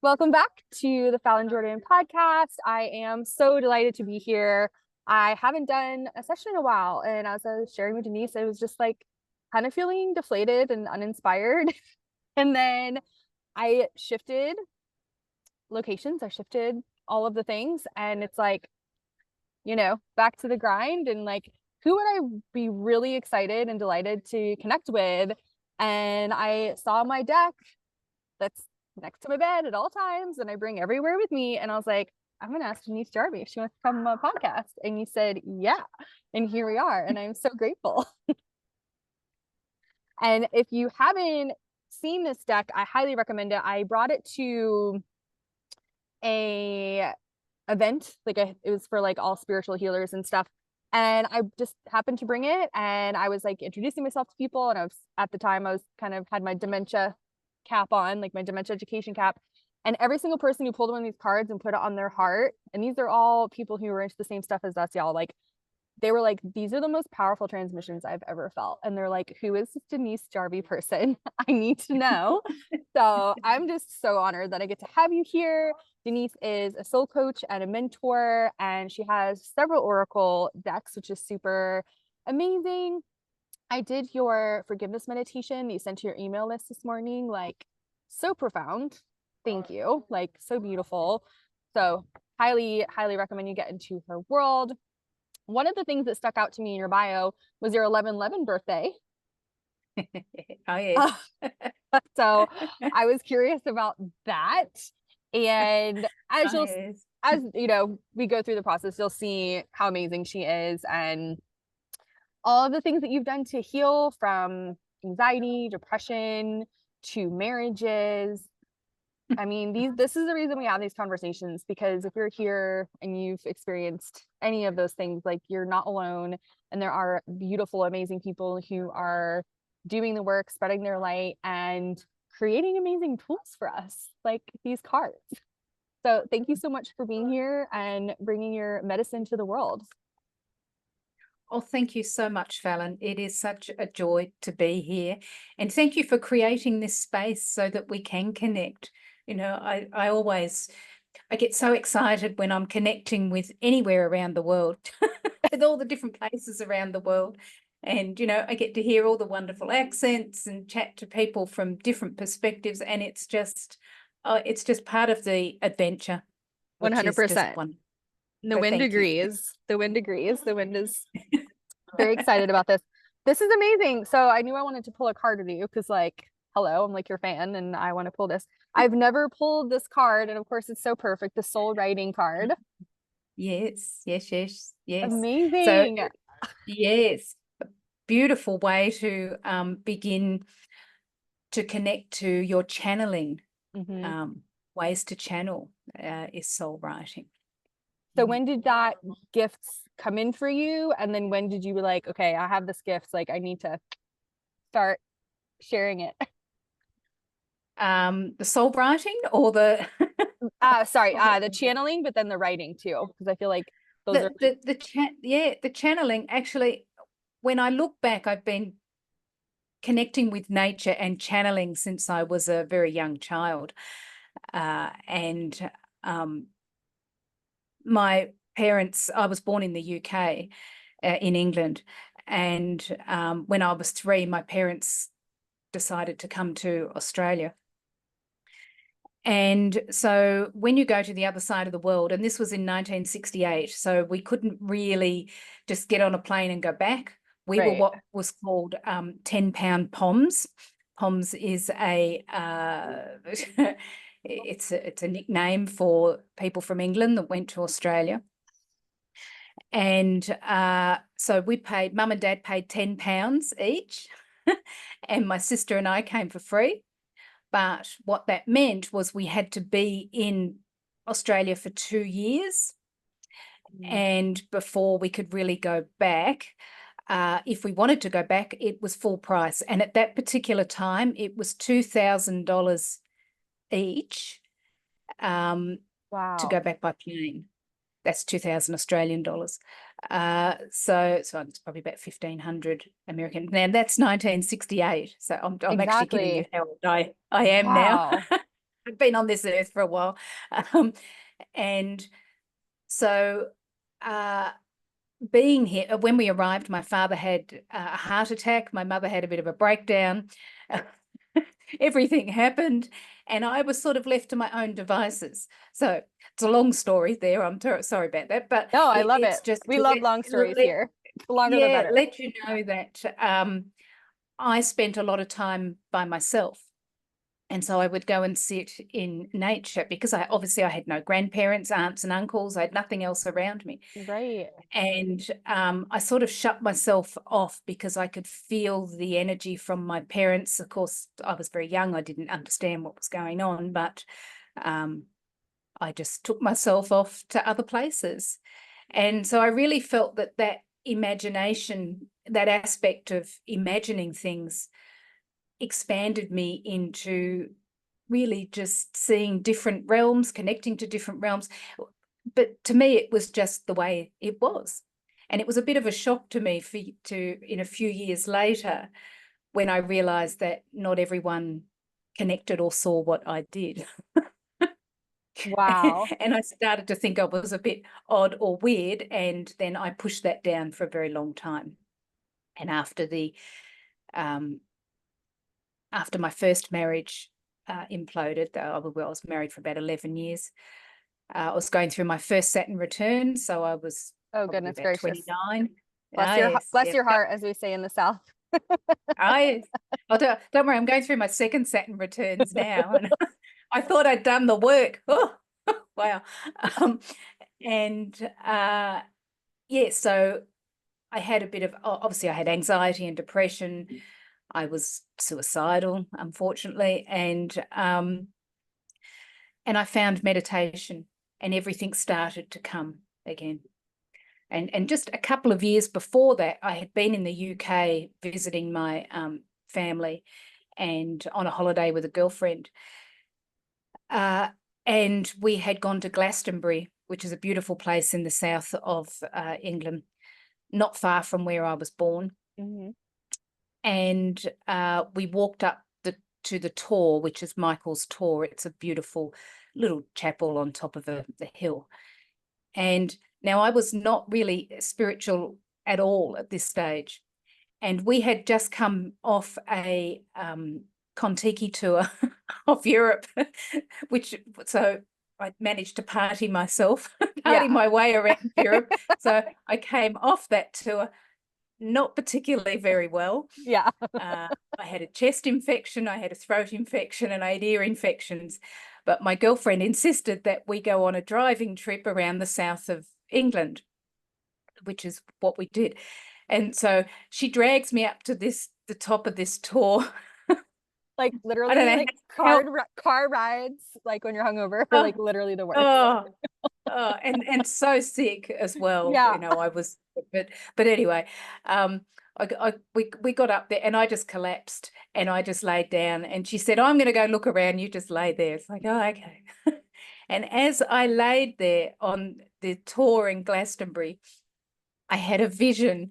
Welcome back to the Fallon and Denise podcast. I am so delighted to be here. I haven't done a session in a while, and as I was sharing with Denise, I was just like kind of feeling deflated and uninspired. And then I shifted locations, I shifted all of the things, and it's like, back to the grind and like, who would I be really excited and delighted to connect with? And I saw my deck that's next to my bed at all times and I bring everywhere with me. And I was like, I'm going to ask Denise Jarvie if she wants to come on my podcast. And you said, yeah. And here we are. And I'm so grateful. And if you haven't seen this deck, I highly recommend it. I brought it to a event, it was for like all spiritual healers and stuff. And I just happened to bring it and I was like introducing myself to people. And I was at the time, I was kind of had my dementia cap on, like my dementia education cap. And every single person who pulled one of these cards and put it on their heart, and these are all people who were into the same stuff as us, y'all, like they were like, these are the most powerful transmissions I've ever felt. And they're like, who is this Denise Jarvie person? I need to know. So I'm just so honored that I get to have you here. Denise is a soul coach and a mentor, and she has several oracle decks, which is super amazing. I did your forgiveness meditation you sent to your email list this morning, like so profound. Thank you. Like so beautiful. So highly, highly recommend you get into her world. One of the things that stuck out to me in your bio was your 11/11 birthday. Oh, yes. So I was curious about that. And as we go through the process, you'll see how amazing she is and all of the things that you've done to heal, from anxiety, depression, to marriages. I mean, this is the reason we have these conversations, because if you're here and you've experienced any of those things, like you're not alone. And there are beautiful, amazing people who are doing the work, spreading their light and creating amazing tools for us, like these cards. So thank you so much for being here and bringing your medicine to the world. Oh, thank you so much, Fallon. It is such a joy to be here. And thank you for creating this space so that we can connect. I get so excited when I'm connecting with anywhere around the world, with all the different places around the world. And, I get to hear all the wonderful accents and chat to people from different perspectives. And it's just part of the adventure. 100%. The wind agrees. The wind agrees. The wind is very excited about this. This is amazing. So I knew I wanted to pull a card with you because, like, hello, I'm like your fan and I want to pull this. I've never pulled this card, and of course it's so perfect, the soul writing card. Yes. Amazing. So, yes, a beautiful way to begin to connect to your channeling. Ways to channel is soul writing. So when did that gift come in for you? And then when did you be like, okay, I have this gift, like I need to start sharing it? The soul writing or the the channeling, but then the writing too, because I feel like those are the channeling. Actually, when I look back, I've been connecting with nature and channeling since I was a very young child, and my parents, I was born in the UK, in England, and when I was 3, my parents decided to come to Australia. And so when you go to the other side of the world, and this was in 1968, so we couldn't really just get on a plane and go back. We were what was called 10-pound POMs. POMs is it's a nickname for people from England that went to Australia. And so Mum and Dad paid £10 each, and my sister and I came for free. But what that meant was we had to be in Australia for 2 years. And before we could really go back, if we wanted to go back, it was full price. And at that particular time, it was $2,000 each to go back by plane. That's 2,000 Australian dollars. So it's probably about 1,500 American. Now that's 1968. So I'm actually giving you how old I am now. I've been on this earth for a while. Um, and so being here, when we arrived, my father had a heart attack. My mother had a bit of a breakdown. Everything happened, and I was sort of left to my own devices. So it's a long story there. I'm sorry about that, but No, I love it's it. just We to love long stories let, here. The longer the yeah, better. let you know that I spent a lot of time by myself. And so I would go and sit in nature because I had no grandparents, aunts and uncles. I had nothing else around me. Right. And I sort of shut myself off because I could feel the energy from my parents. Of course, I was very young. I didn't understand what was going on, but I just took myself off to other places. And so I really felt that that imagination, that aspect of imagining things, expanded me into really just seeing different realms, connecting to different realms. But to me, it was just the way it was. And it was a bit of a shock to me in a few years later, when I realized that not everyone connected or saw what I did. Wow. And I started to think I was a bit odd or weird. And then I pushed that down for a very long time. And after my first marriage imploded, I was married for about 11 years. I was going through my first Saturn return, so I was Oh, probably goodness about gracious. 29. Bless Yes. your heart, as we say in the South. Yes. Oh, don't worry, I'm going through my second Saturn returns now, and I thought I'd done the work. Oh, wow. And so I had a bit of, obviously I had anxiety and depression. I was suicidal, unfortunately, and I found meditation, and everything started to come again. And just a couple of years before that, I had been in the UK visiting my family and on a holiday with a girlfriend. And we had gone to Glastonbury, which is a beautiful place in the south of England, not far from where I was born. Mm-hmm. And we walked up to the Tor, which is Michael's Tor. It's a beautiful little chapel on top of the hill. And now I was not really spiritual at all at this stage. And we had just come off a Kontiki tour of Europe, so I managed to party my way around Europe. So I came off that tour not particularly very well. Yeah. I had a chest infection, I had a throat infection, and I had ear infections. But my girlfriend insisted that we go on a driving trip around the south of England, which is what we did. And so she drags me up to the top of this Tor. Like I literally, don't know like how. car rides, like when you're hungover, are Oh, like literally the worst. oh, and so sick as well. Yeah. You know, I was, but anyway, we got up there and I just collapsed and I just laid down. And she said, "I'm going to go look around. You just lay there." It's like, oh, okay. And as I laid there on the tour in Glastonbury, I had a vision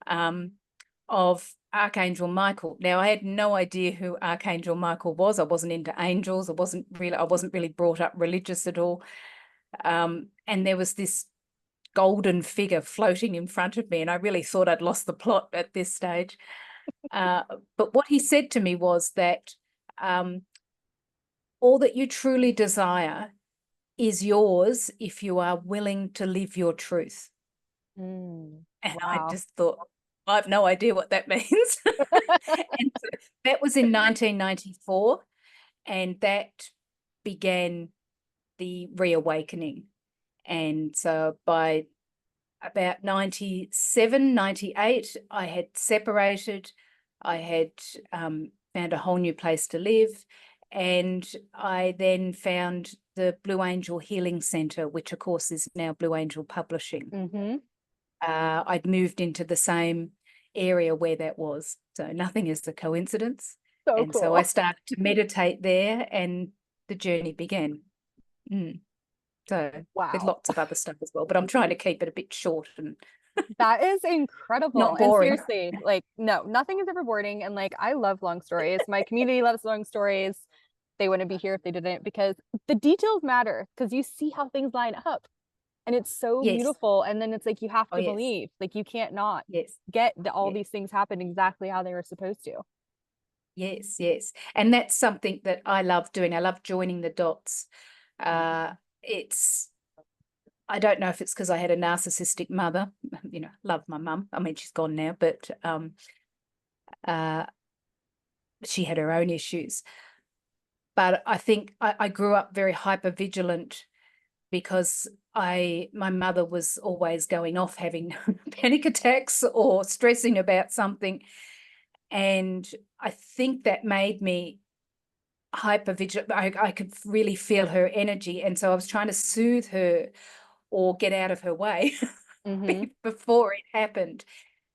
of Archangel Michael. Now, I had no idea who Archangel Michael was. I wasn't into angels. I wasn't really brought up religious at all. And there was this golden figure floating in front of me, and I really thought I'd lost the plot at this stage. But what he said to me was that all that you truly desire is yours if you are willing to live your truth. And I Wow. just thought, I have no idea what that means. And so that was in 1994, and that began the reawakening. And so by about 97, 98, I had separated. I had found a whole new place to live. And I then found the Blue Angel Healing Centre, which of course is now Blue Angel Publishing. Mm-hmm. I'd moved into the same area where that was. So nothing is a coincidence. So And cool. so I started to meditate there and the journey began. So Wow. there's lots of other stuff as well, but I'm trying to keep it a bit short and That is incredible. not And boring. seriously, like, no, nothing is ever boring. And like, I love long stories. My community loves long stories. they wouldn't be here if they didn't, because the details matter, because you see how things line up and it's so Yes. beautiful. And then it's like, you have Oh, to yes. believe, like you can't not Yes. get that all Yes. these things happen exactly how they were supposed to. Yes. Yes. And that's something that I love doing. I love joining the dots. It's, I don't know if it's because I had a narcissistic mother, you know, love my mum. I mean, she's gone now, but she had her own issues. But I think I grew up very hyper vigilant because my mother was always going off having panic attacks or stressing about something. And I think that made me hyper vigilant. I could really feel her energy. And so I was trying to soothe her or get out of her way before it happened.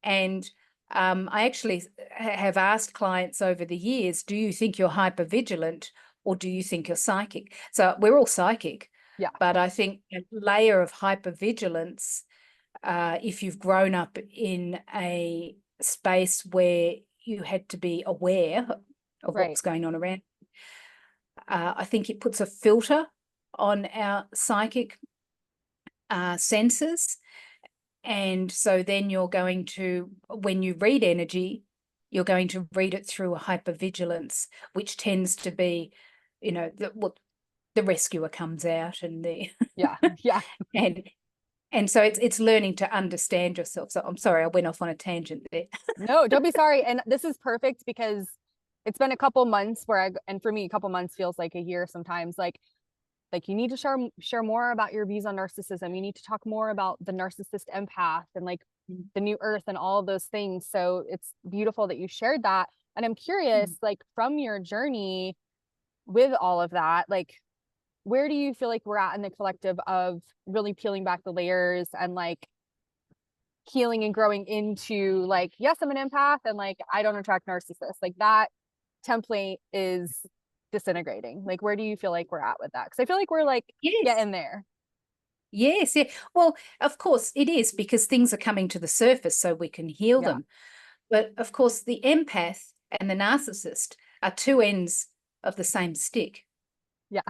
And I actually have asked clients over the years, do you think you're hyper vigilant or do you think you're psychic? So we're all psychic. Yeah. But I think a layer of hypervigilance, if you've grown up in a space where you had to be aware of Right. what's going on around, I think it puts a filter on our psychic senses. And so then you're going to, when you read energy, you're going to read it through a hypervigilance, which tends to be, you know, the rescuer comes out and the Yeah. Yeah. and so it's learning to understand yourself. So I'm sorry, I went off on a tangent there. No, don't be sorry. And this is perfect because it's been a couple months where and for me, a couple months feels like a year sometimes. Like you need to share more about your views on narcissism. You need to talk more about the narcissist empath and like the new earth and all of those things. So it's beautiful that you shared that. And I'm curious, like from your journey with all of that, like where do you feel like we're at in the collective of really peeling back the layers and like healing and growing into like, yes, I'm an empath and like I don't attract narcissists. Like that template is disintegrating. Like where do you feel like we're at with that? Because I feel like we're like Yes. getting there. Yes, yeah. Well, of course it is because things are coming to the surface so we can heal Yeah. them. But of course, the empath and the narcissist are two ends of the same stick. Yeah.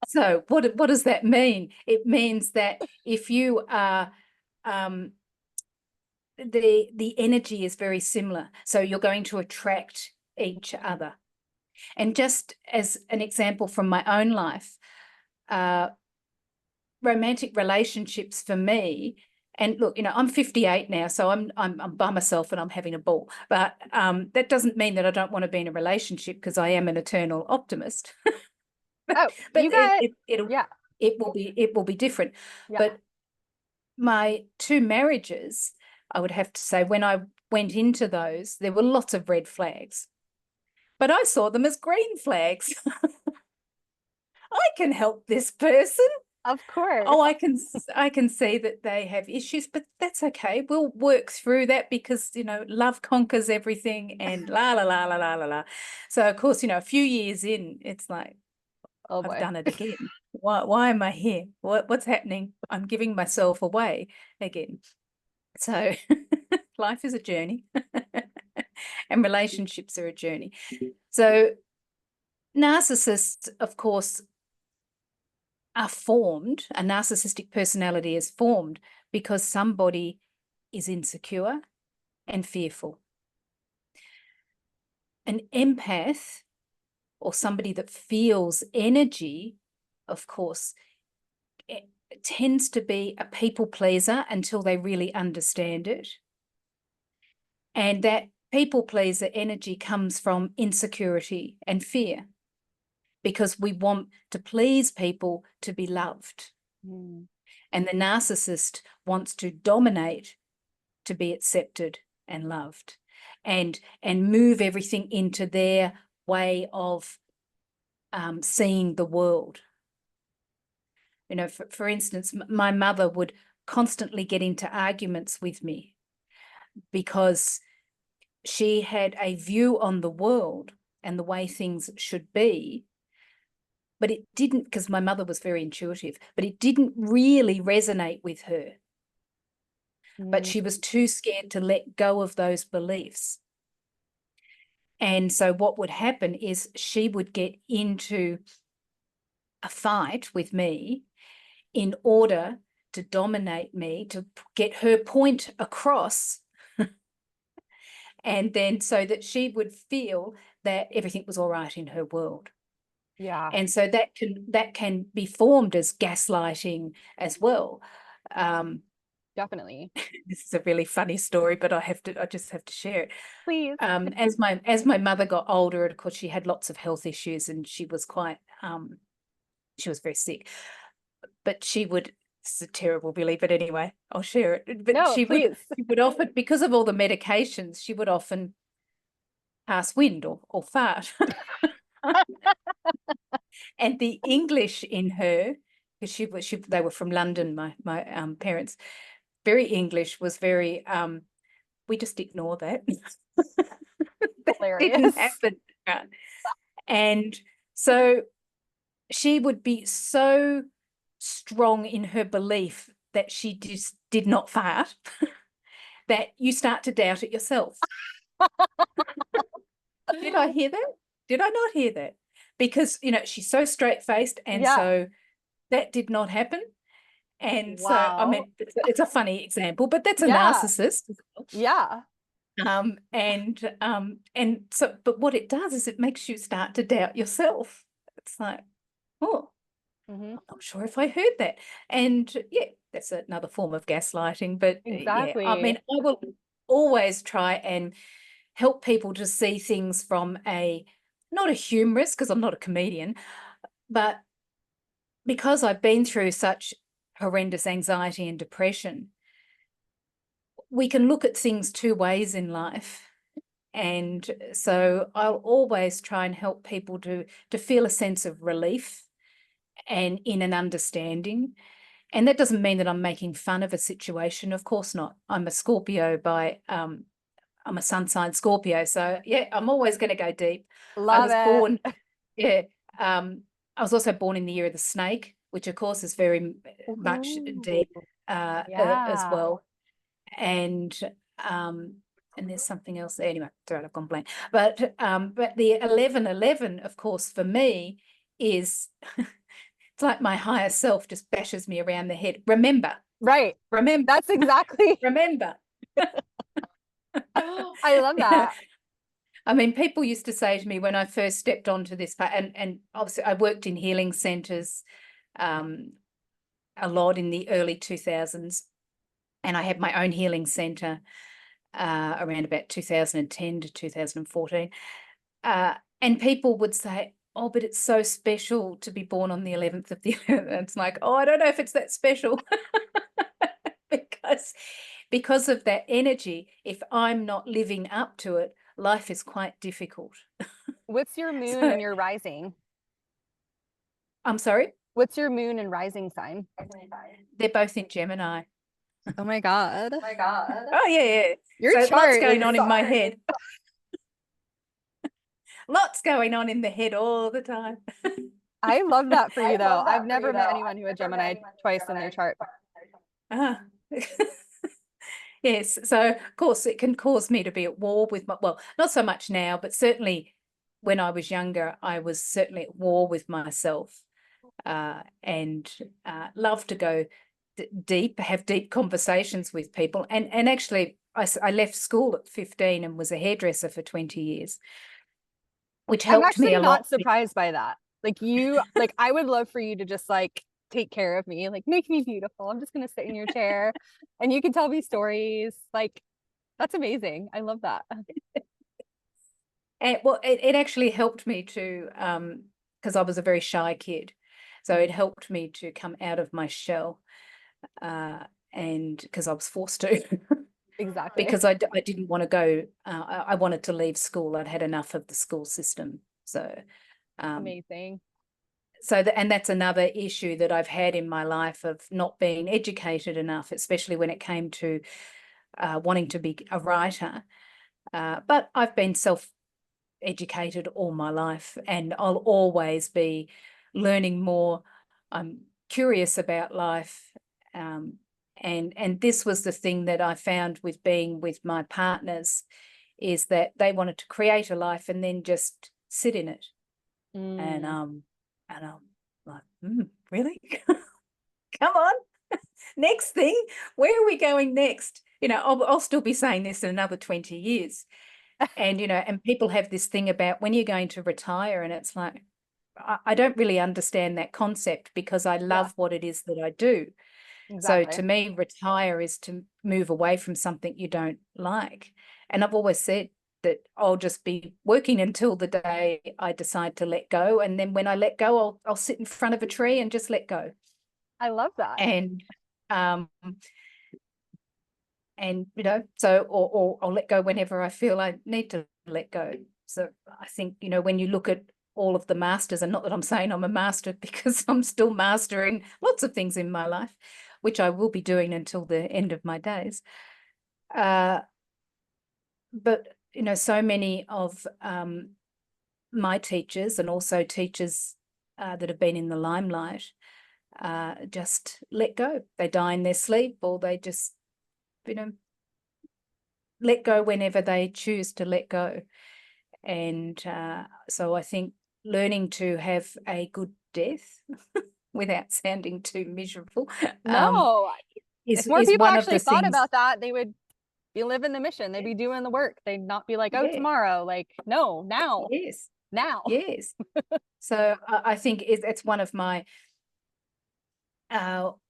So what does that mean? It means that if you are the energy is very similar, so you're going to attract each other. And just as an example from my own life, romantic relationships for me, and look, you know, I'm 58 now, so I'm by myself and I'm having a ball. But that doesn't mean that I don't want to be in a relationship because I am an eternal optimist. Oh, But you got it will be different. yeah. But my two marriages, I would have to say, when I went into those, there were lots of red flags, but I saw them as green flags. I can help this person. Of course. Oh, I can see that they have issues, but that's okay. We'll work through that because, you know, love conquers everything and la la la la la la la. So of course, you know, a few years in, it's like, Oh I've boy. done it again. Why am I here? What's happening? I'm giving myself away again. So life is a journey and relationships are a journey. So narcissists, of course, are formed, a narcissistic personality is formed because somebody is insecure and fearful. An empath or somebody that feels energy, of course, tends to be a people pleaser until they really understand it. And that people pleaser energy comes from insecurity and fear because we want to please people to be loved. And the narcissist wants to dominate to be accepted and loved and move everything into their way of seeing the world. You know, for instance, my mother would constantly get into arguments with me because she had a view on the world and the way things should be, but it didn't, because my mother was very intuitive, but it didn't really resonate with her. But she was too scared to let go of those beliefs. And so what would happen is she would get into a fight with me in order to dominate me, to get her point across, and then so that she would feel that everything was all right in her world. Yeah. And so that can be formed as gaslighting as well. Definitely. This is a really funny story, but I just have to share it. Please. As my mother got older, and of course she had lots of health issues, and she was very sick. But she would, it's terrible, really, but anyway, I'll share it. But No, she please. would often, because of all the medications, she would often pass wind or fart. And the English in her, because they were from London, my parents, very English, was very, we just ignore that. That didn't Hilarious. happen. Right? And so she would be so strong in her belief that she just did not fart that you start to doubt it yourself. Did I hear that? Did I not hear that? Because, she's so straight-faced, and so that did not happen. And so, I mean, it's a funny example, but that's a narcissist. Yeah. And so, but what it does is it makes you start to doubt yourself. It's like, oh, I'm not sure if I heard that. And yeah, that's another form of gaslighting. But Exactly. yeah, I mean, I will always try and help people to see things from not a humorous, because I'm not a comedian, but because I've been through such horrendous anxiety and depression, we can look at things two ways in life. And so I'll always try and help people to feel a sense of relief and in an understanding. And that doesn't mean that I'm making fun of a situation. Of course not. I'm a Scorpio I'm a sun sign Scorpio. So yeah, I'm always going to go deep. Love it. Yeah. I was also born in the year of the snake, which of course is very much deep as well. And there's something else there. Anyway, sorry, I've gone blank. But the 1111, of course, for me is it's like my higher self just bashes me around the head. Remember. That's exactly. Remember. I love that. I mean, people used to say to me when I first stepped onto this part, and obviously I worked in healing centres a lot in the early 2000s, and I had my own healing centre around about 2010 to 2014. And people would say, oh, but it's so special to be born on the 11th of the 11th. It's like, oh, I don't know if it's that special. because of that energy, if I'm not living up to it, life is quite difficult. What's your moon and your rising? I'm sorry? What's your moon and rising sign? They're both in Gemini. Oh my God. Oh, yeah. Your so chart lots going on in my head. Lots going on in the head all the time. I love that for you, though. I've never met anyone who had Gemini twice in their chart. Yes, so of course it can cause me to be at war with well, not so much now, but certainly when I was younger, I was certainly at war with myself, and love to go deep, have deep conversations with people. And actually, I left school at 15 and was a hairdresser for 20 years, which helped me a lot. I'm actually not surprised by that. Like I would love for you to just take care of me, make me beautiful. I'm just gonna sit in your chair and you can tell me stories. That's amazing. I love that. And well, it actually helped me to because I was a very shy kid, so it helped me to come out of my shell, and because I was forced to. Exactly. Because I didn't want to go. I wanted to leave school. I'd had enough of the school system. So amazing. So and that's another issue that I've had in my life of not being educated enough, especially when it came to wanting to be a writer. But I've been self-educated all my life, and I'll always be learning more. I'm curious about life. And this was the thing that I found with being with my partners, is that they wanted to create a life and then just sit in it. And I'm like, really? Come on. Next thing, where are we going next? You know, I'll still be saying this in another 20 years. And, you know, and people have this thing about when you're going to retire, and it's like, I don't really understand that concept because I love what it is that I do. So Exactly. to me, retire is to move away from something you don't like. And I've always said that I'll just be working until the day I decide to let go. And then when I let go, I'll sit in front of a tree and just let go. I love that. And you know, so or I'll let go whenever I feel I need to let go. So I think, you know, when you look at all of the masters, and not that I'm saying I'm a master because I'm still mastering lots of things in my life, which I will be doing until the end of my days. But, you know, so many of my teachers and also teachers that have been in the limelight just let go. They die in their sleep, or they just, you know, let go whenever they choose to let go. And so I think learning to have a good death without sounding too miserable No, if more is people one of actually the thought things. about that, they would be living the mission. They'd be doing the work. They'd not be like, oh, Yeah, tomorrow. Like, no, now, yes, now. yes. So I think it's one of my, well,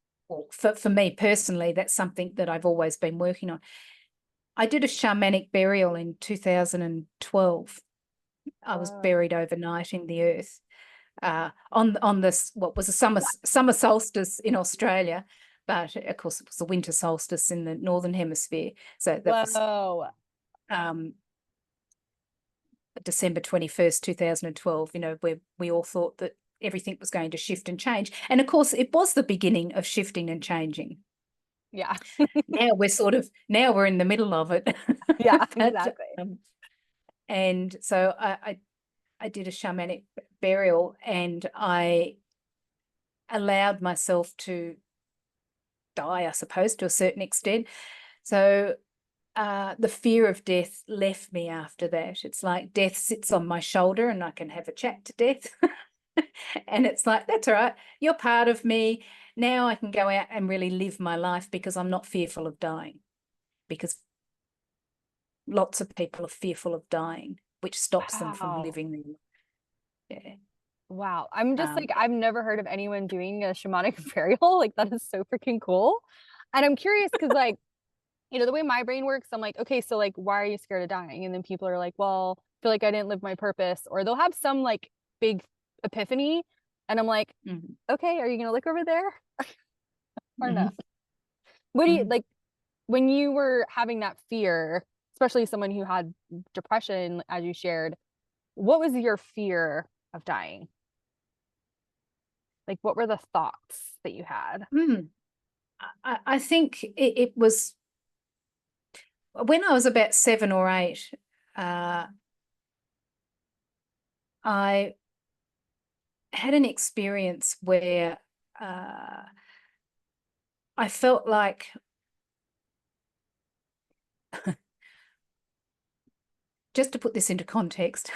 for me personally, that's something that I've always been working on. I did a shamanic burial in 2012. I was Whoa. buried overnight in the earth on this, what was a summer solstice in Australia, but of course it was the winter solstice in the northern hemisphere. So that was December 21st, 2012. You know, where we all thought that everything was going to shift and change, and of course it was the beginning of shifting and changing. Yeah. Now we're in the middle of it. Yeah, But, exactly. and so I did a shamanic burial, and I allowed myself to die, I suppose, to a certain extent. So the fear of death left me after that. It's like death sits on my shoulder and I can have a chat to death. And it's like, that's all right. You're part of me. Now I can go out and really live my life because I'm not fearful of dying. Because lots of people are fearful of dying, which stops them from Wow. living their life. Yeah. Wow. I'm just like, I've never heard of anyone doing a shamanic burial. Like, that is so freaking cool. And I'm curious because, like, you know, the way my brain works, I'm like, okay, so like, why are you scared of dying? And then people are like, well, I feel like I didn't live my purpose, or they'll have some like big epiphany. And I'm like, okay, are you going to look over there or no? What do you like when you were having that fear, especially someone who had depression, as you shared? What was your fear of dying? Like, what were the thoughts that you had? I think it was when I was about 7 or 8. I had an experience where I felt like just to put this into context,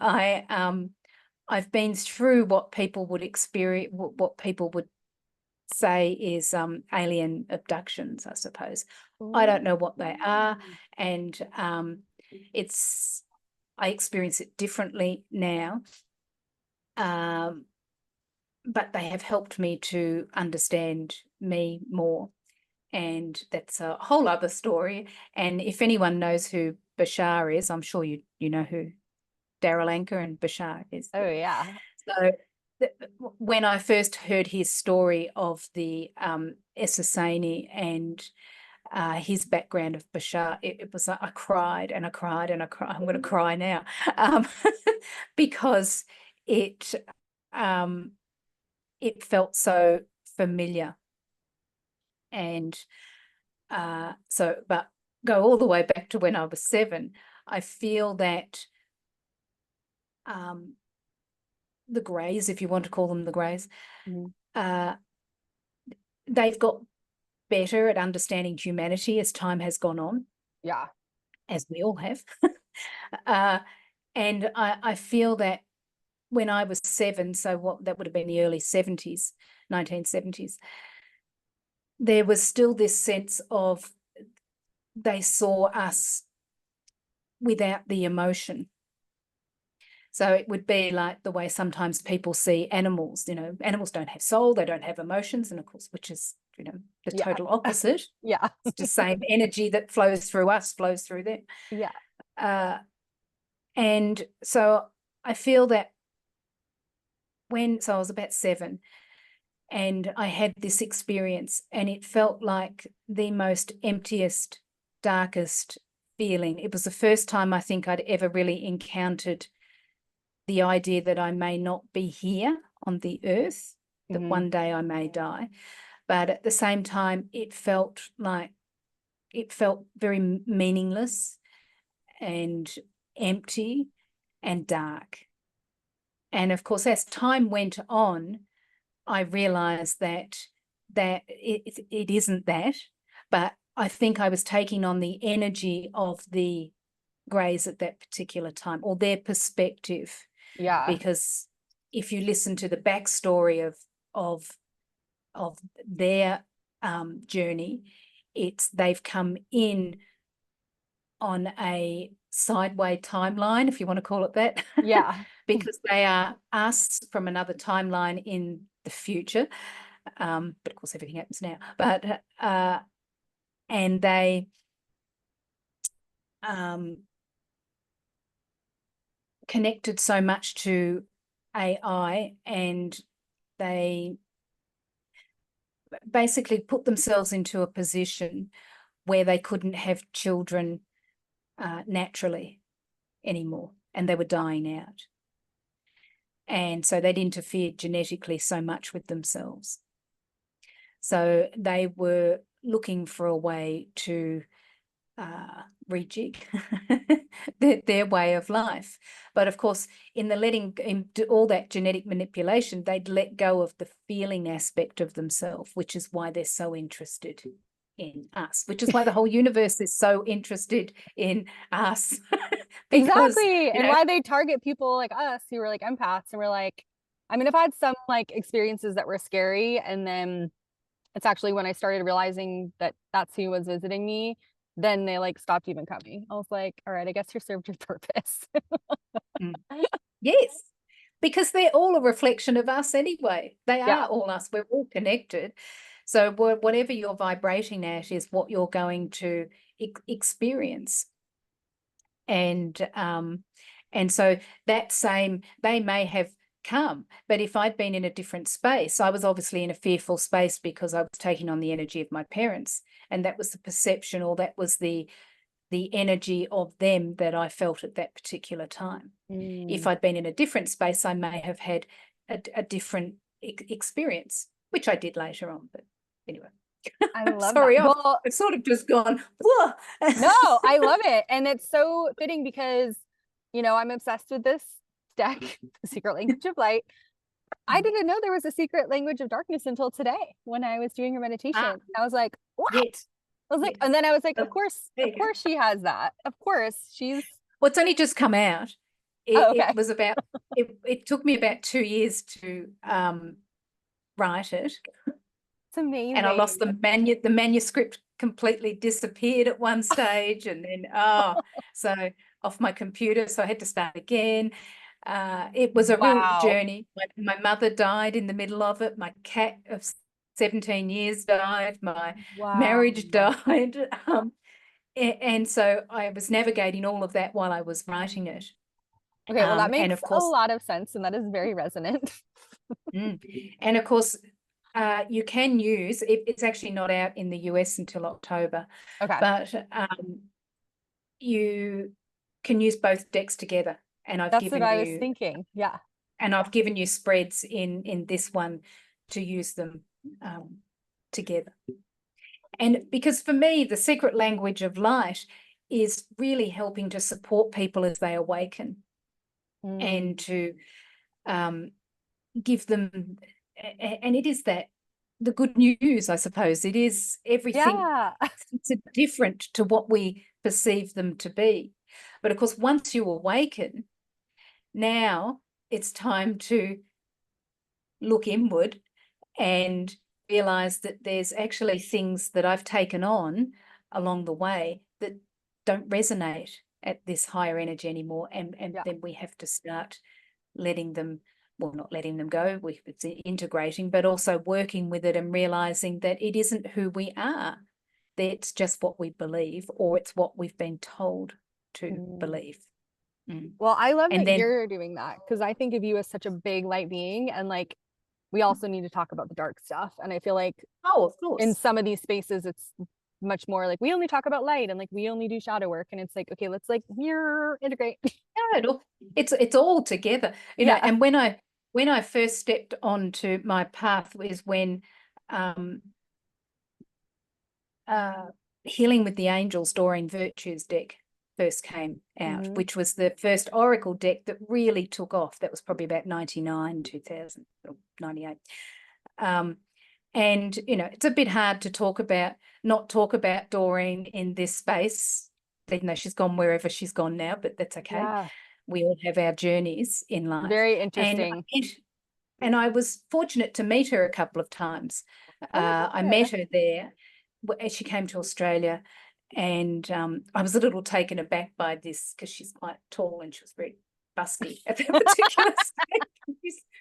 I've been through what people would experience, what people would say is alien abductions, I suppose. I don't know what they are, and I experience it differently now. But they have helped me to understand me more. And that's a whole other story. And if anyone knows who Bashar is, I'm sure you know who Daryl Anker and Bashar is. Oh, yeah. So when I first heard his story of the Essersani and his background of Bashar, it was like I cried and I cried and I cried. I'm going to cry now because it felt so familiar. And but go all the way back to when I was 7, I feel that the Greys, if you want to call them the Greys, they've got better at understanding humanity as time has gone on. Yeah. As we all have. And I feel that when I was 7, so what that would have been the early 70s, 1970s, there was still this sense of they saw us without the emotion. So it would be like the way sometimes people see animals, animals don't have soul, they don't have emotions, and of course, which is, the Yeah. total opposite. Yeah. It's the same energy that flows through us, flows through them. Yeah. And so I feel that so I was about 7 and I had this experience, and it felt like the most emptiest, darkest feeling. It was the first time I think I'd ever really encountered the idea that I may not be here on the earth, that one day I may die. But at the same time, it felt very meaningless and empty and dark. And of course, as time went on, I realized that it isn't that, but I think I was taking on the energy of the Greys at that particular time, or their perspective. Yeah. Because if you listen to the backstory of their journey, they've come in on a sideway timeline, if you want to call it that. Yeah. Because they are us from another timeline in the future. But of course, everything happens now. But and they connected so much to AI, and they basically put themselves into a position where they couldn't have children naturally anymore, and they were dying out. And so they'd interfered genetically so much with themselves. So they were looking for a way to rejig their way of life. But of course, in all that genetic manipulation, they'd let go of the feeling aspect of themselves, which is why they're so interested in us, which is why the whole universe is so interested in us. Because, exactly. And why they target people like us who were like empaths, and we're like, I mean, I've had some like experiences that were scary, and then it's actually when I started realizing that that's who was visiting me, then they like stopped even coming. I was like, all right, I guess you served your purpose. Yes, because they're all a reflection of us anyway. They Yeah. are all us. We're all connected. So whatever you're vibrating at is what you're going to experience. And so they may have come, but if I'd been in a different space, I was obviously in a fearful space because I was taking on the energy of my parents, and that was the perception, or that was the energy of them that I felt at that particular time. If I'd been in a different space, I may have had a different experience, which I did later on. But anyway, I love sorry, that. Well, I've sort of just gone, whoa. no, I love it. And it's so fitting because, I'm obsessed with this deck, the secret language of light. I didn't know there was a secret language of darkness until today when I was doing her meditation. I was like, what? Yes. I was like, and then I was like, of course There you go. she has that. Of course she's. Well, it's only just come out. Okay. It was about, it took me about 2 years to write it. It's amazing. And I lost the manuscript completely disappeared at one stage, and then so off my computer, so I had to start again. It was a real journey. My mother died in the middle of it. My cat of 17 years died. My marriage died. And so I was navigating all of that while I was writing it. Okay, well, that makes and of course, a lot of sense, and that is very resonant. And of course, you can use it's actually not out in the US until October. Okay. But you can use both decks together, and That's what I was thinking. Yeah. And I've given you spreads in this one to use them together. And because for me, the secret language of light is really helping to support people as they awaken, and to give them, and it is that the good news, I suppose. It is everything. Yeah. It's different to what we perceive them to be. But of course, once you awaken, now it's time to look inward and realize that there's actually things that I've taken on along the way that don't resonate at this higher energy anymore. And then we have to start letting them, well, not letting them go, it's integrating, but also working with it and realizing that it isn't who we are. That's just what we believe, or it's what we've been told to believe. Well, I love And that then, you're doing that, because I think of you as such a big light being, and like we also need to talk about the dark stuff. And I feel like of in course, some of these spaces it's much more like we only talk about light and like we only do shadow work, and it's like, okay, let's like integrate. it's all together, you know. Yeah. And when I first stepped onto my path was when Healing with the Angels, Doreen Virtue's deck first came out, which was the first oracle deck that really took off. That was probably about 99, 2000, or 98. And, you know, it's a bit hard to not talk about Doreen in this space, even though she's gone wherever she's gone now, but that's okay. Yeah. We all have our journeys in life. Very interesting. And I was fortunate to meet her a couple of times. I God. met her there as she came to Australia, and I was a little taken aback by this because she's quite tall and she was very busty at that particular stage.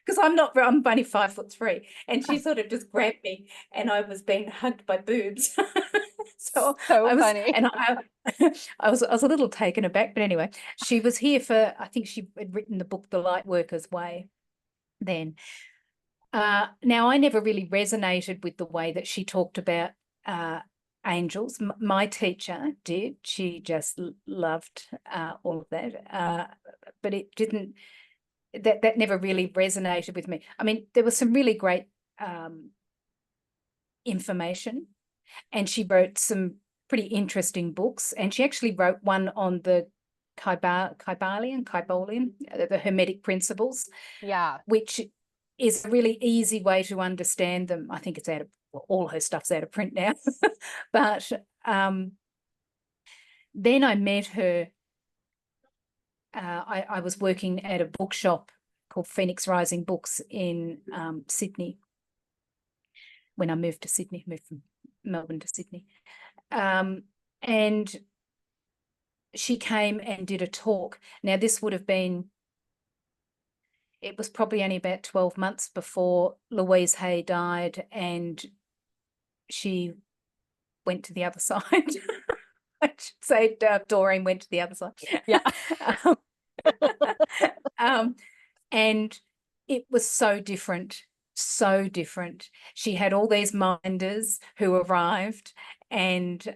Because I'm only 5'3", and she sort of just grabbed me, and I was being hugged by boobs. So funny. And I was a little taken aback, but anyway, she was here for, I think she had written the book The Lightworker's Way then. Now, I never really resonated with the way that she talked about angels. My teacher did. She just loved all of that. But it didn't, that never really resonated with me. I mean, there was some really great information, and she wrote some pretty interesting books, and she actually wrote one on the Kybalion, the Hermetic principles. Yeah. Which is a really easy way to understand them. I think it's out of, well, all her stuff's out of print now. But then I met her. I was working at a bookshop called Phoenix Rising Books in Sydney when I moved from Melbourne to Sydney. And she came and did a talk. Now, this would have been, it was probably only about 12 months before Louise Hay died, and she went to the other side. I should say Doreen went to the other side. Yeah. And it was so different, so different. She had all these minders who arrived, and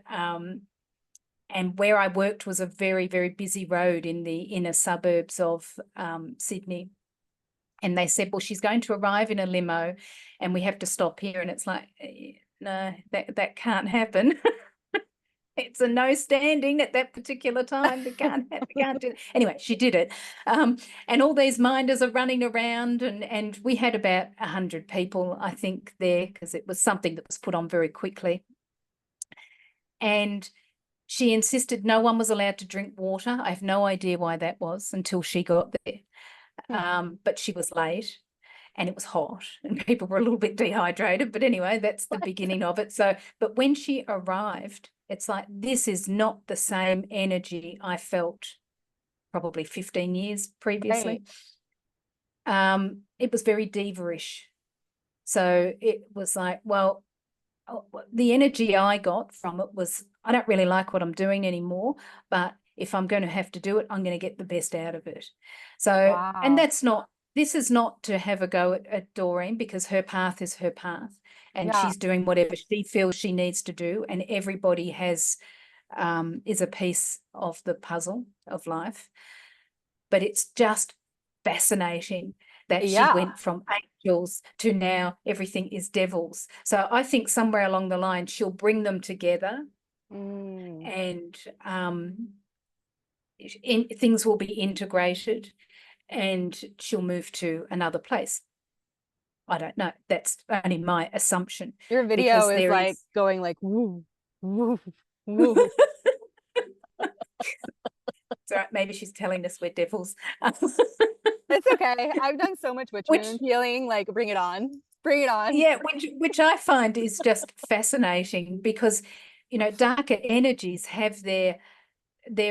where I worked was a very, very busy road in the inner suburbs of Sydney. And they said, well, she's going to arrive in a limo and we have to stop here. And it's like, no, that can't happen. It's a no standing at that particular time. They can't do it. Anyway, she did it. And all these minders are running around, and we had about 100 people, I think, there, because it was something that was put on very quickly. And she insisted no one was allowed to drink water. I have no idea why that was until she got there. But she was late and it was hot and people were a little bit dehydrated. But anyway, that's the beginning of it. So, but when she arrived, it's like, this is not the same energy I felt probably 15 years previously. Right. It was very diva-ish. So it was like, well, the energy I got from it was, I don't really like what I'm doing anymore, but if I'm going to have to do it, I'm going to get the best out of it. So, wow. And this is not to have a go at Doreen, because her path is her path, and she's doing whatever she feels she needs to do. And everybody has, is a piece of the puzzle of life. But it's just fascinating that she went from angels to now everything is devils. So I think somewhere along the line, she'll bring them together, and things will be integrated, and she'll move to another place. I don't know. That's only my assumption. Your video is like going like woo, woo, woo. It's all right. Maybe she's telling us we're devils. It's okay. I've done so much witch Which, moon healing. Like, bring it on. Bring it on. yeah, which I find is just fascinating because, you know, darker energies have their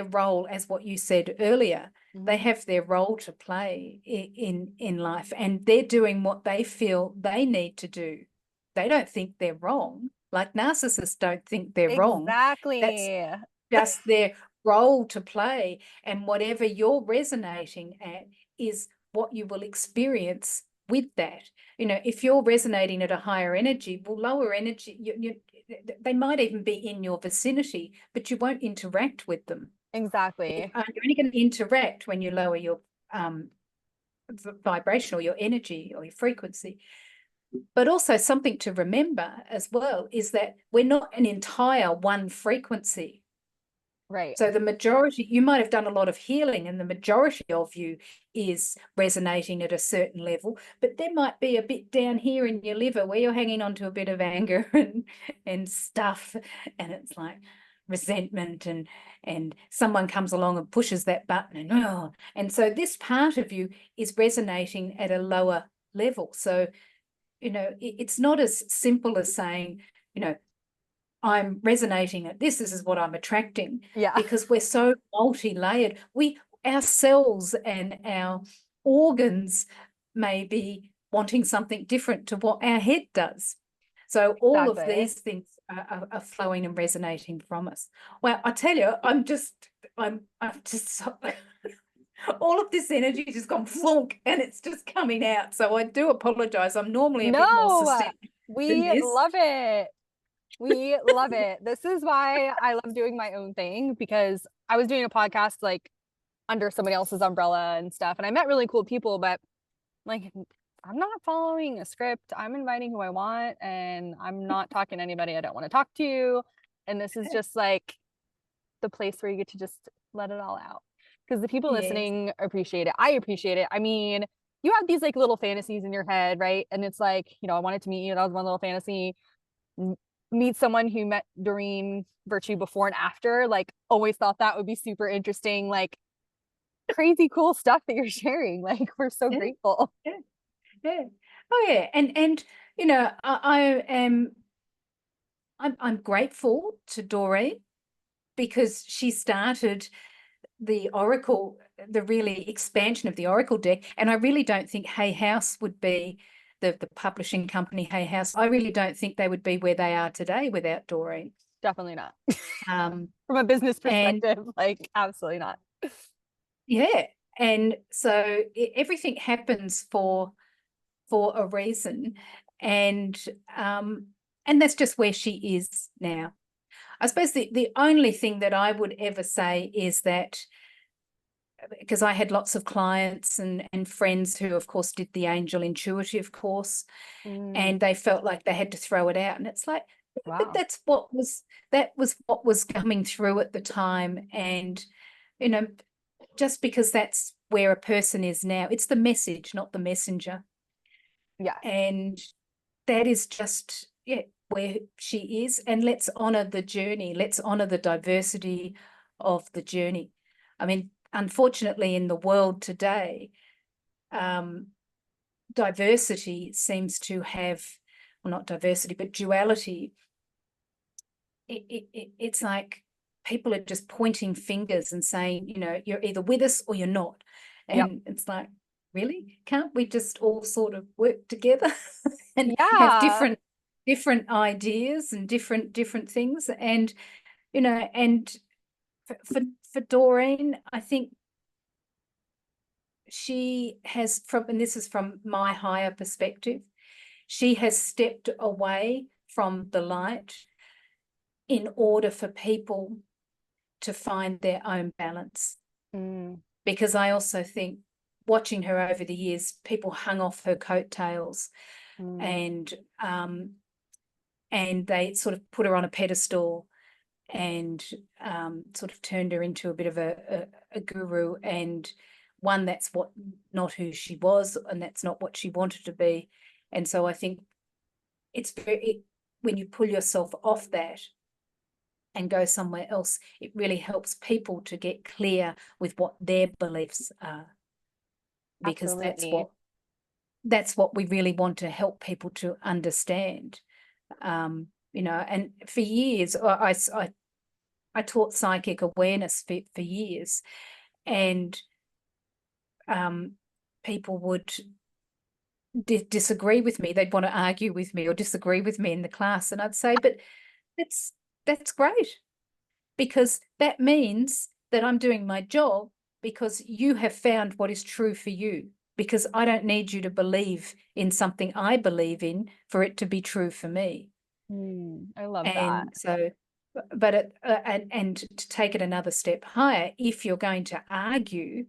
role, as what you said earlier. They have their role to play in life, and they're doing what they feel they need to do. They don't think they're wrong. Like narcissists don't think they're wrong. That's Exactly. just their role to play, and whatever you're resonating at is what you will experience with that. You know, if you're resonating at a higher energy, well, lower energy, they might even be in your vicinity, but you won't interact with them. Exactly. You're only going to interact when you lower your vibration or your energy or your frequency. But also something to remember as well is that we're not an entire one frequency. Right. So the majority, you might have done a lot of healing and the majority of you is resonating at a certain level, but there might be a bit down here in your liver where you're hanging on to a bit of anger and stuff, and it's like resentment, and someone comes along and pushes that button, and so this part of you is resonating at a lower level. So, you know, it's not as simple as saying, you know, I'm resonating at this is what I'm attracting. Yeah. Because we're so multi-layered. Our cells and our organs may be wanting something different to what our head does. So all of these things are flowing and resonating from us. Well, I tell you, I'm just all of this energy just gone flunk and it's just coming out. So I do apologize. I'm normally a bit more succinct than We this. love it. We love it. This is why I love doing my own thing, because I was doing a podcast like under somebody else's umbrella and stuff, and I met really cool people, but like, I'm not following a script. I'm inviting who I want, and I'm not talking to anybody I don't want to talk to. And this is just like the place where you get to just let it all out, because the people listening appreciate it. I appreciate it. I mean, you have these like little fantasies in your head, right? And it's like, you know, I wanted to meet you. That was one little fantasy. Meet someone who met Doreen Virtue before and after. Like, always thought that would be super interesting. Like, crazy cool stuff that you're sharing. Like, we're so grateful. Yeah. Oh yeah. And you know, I'm grateful to Doreen because she started the Oracle, the really expansion of the Oracle deck. And I really don't think Hay House would be the publishing company, Hay House. I really don't think they would be where they are today without Doreen. Definitely not. From a business perspective, like, absolutely not. Yeah. And so everything happens for a reason. And that's just where she is now. I suppose the only thing that I would ever say is that, because I had lots of clients and friends who, of course, did the Angel Intuitive course, and they felt like they had to throw it out. And it's like, but that was what was coming through at the time. And, you know, just because that's where a person is now, it's the message, not the messenger. Yeah. And that is just, where she is. And let's honor the journey. Let's honor the diversity of the journey. I mean, unfortunately, in the world today, diversity seems to have, well, not diversity, but duality. It's like people are just pointing fingers and saying, you know, you're either with us or you're not. And it's like, really? Can't we just all sort of work together and have different ideas and different things? And, you know, and for Doreen, I think she has, and this is from my higher perspective, she has stepped away from the light in order for people to find their own balance. Because I also think, watching her over the years, people hung off her coattails and they sort of put her on a pedestal and sort of turned her into a bit of a guru, and one that's not who she was, and that's not what she wanted to be. And so I think it's when you pull yourself off that, and go somewhere else. It really helps people to get clear with what their beliefs are, because Absolutely. that's what we really want to help people to understand. You know, and for years I taught psychic awareness for years, and people would disagree with me. They'd want to argue with me or disagree with me in the class, and I'd say, but that's great, because that means that I'm doing my job, because you have found what is true for you, because I don't need you to believe in something I believe in for it to be true for me. I love that. And so, but and to take it another step higher, if you're going to argue,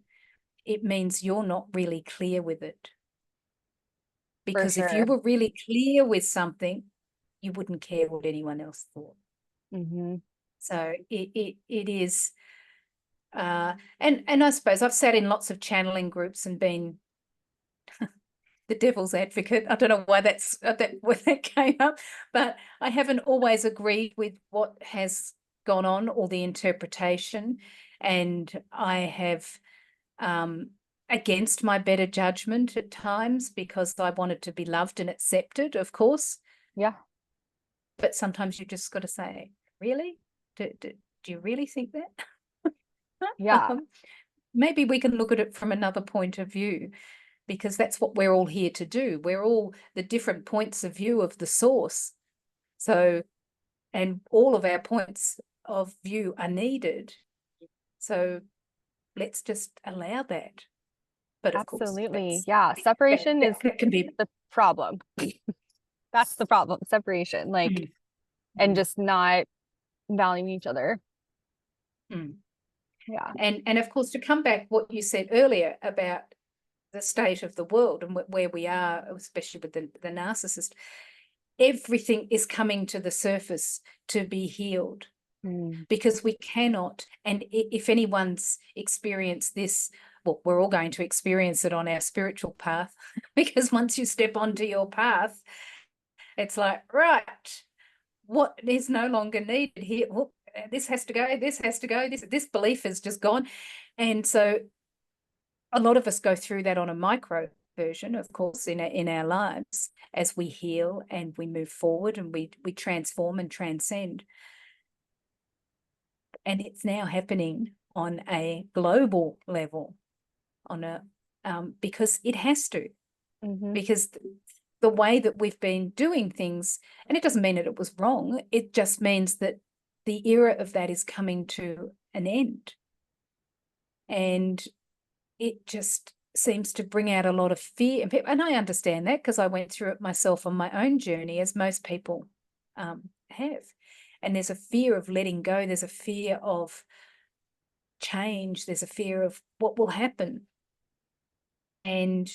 it means you're not really clear with it. Because if you sure. were really clear with something, you wouldn't care what anyone else thought. So it is, and I suppose I've sat in lots of channeling groups and been the devil's advocate. I don't know why where that came up, but I haven't always agreed with what has gone on or the interpretation, and I have, against my better judgment at times, because I wanted to be loved and accepted, of course. Yeah. But sometimes you just got to say, really? Do you really think that? Yeah. Maybe we can look at it from another point of view, because that's what we're all here to do. We're all the different points of view of the source. So, and all of our points of view are needed. So let's just allow that. But of course, Absolutely. Yeah. Separation is that can be the problem. That's the problem. Separation, like, and just not valuing each other. Yeah. And of course, to come back what you said earlier about the state of the world and where we are, especially with the narcissist, everything is coming to the surface to be healed, because we cannot. And if anyone's experienced this, well, we're all going to experience it on our spiritual path, because once you step onto your path, it's like, right, what is no longer needed here? Well, this has to go, this has to go, this belief is just gone. And so a lot of us go through that on a micro version, of course, in our lives, as we heal and we move forward and we transform and transcend. And it's now happening on a global level, because it has to, because the way that we've been doing things, and it doesn't mean that it was wrong, it just means that the era of that is coming to an end. And it just seems to bring out a lot of fear. And I understand that, because I went through it myself on my own journey, as most people have. And there's a fear of letting go. There's a fear of change. There's a fear of what will happen. And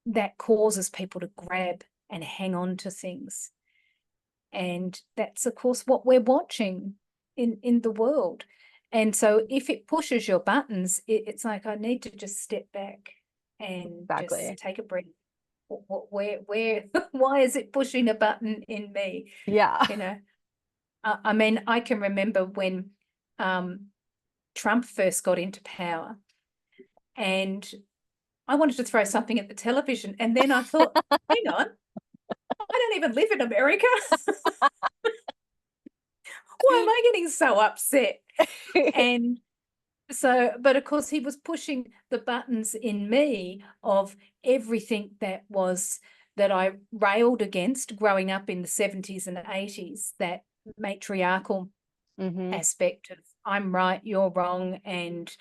that causes people to grab and hang on to things. And that's, of course, what we're watching in the world. And so if it pushes your buttons, it's like, I need to just step back and just take a breath. Where, why is it pushing a button in me? Yeah. You know, I mean, I can remember when Trump first got into power, and I wanted to throw something at the television. And then I thought, hang on, I don't even live in America. Why am I getting so upset? And so, but of course, he was pushing the buttons in me of everything that I railed against growing up in the 70s and 80s, that matriarchal aspect of I'm right, you're wrong, and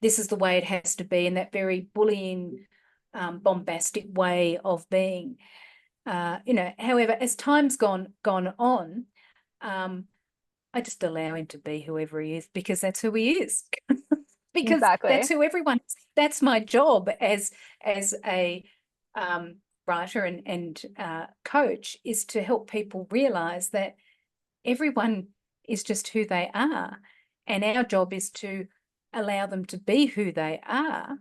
this is the way it has to be, and that very bullying, bombastic way of being. You know, however, as time's gone on, I just allow him to be whoever he is, because that's who he is. Because that's who everyone is. That's my job as a writer and coach, is to help people realize that everyone is just who they are, and our job is to allow them to be who they are.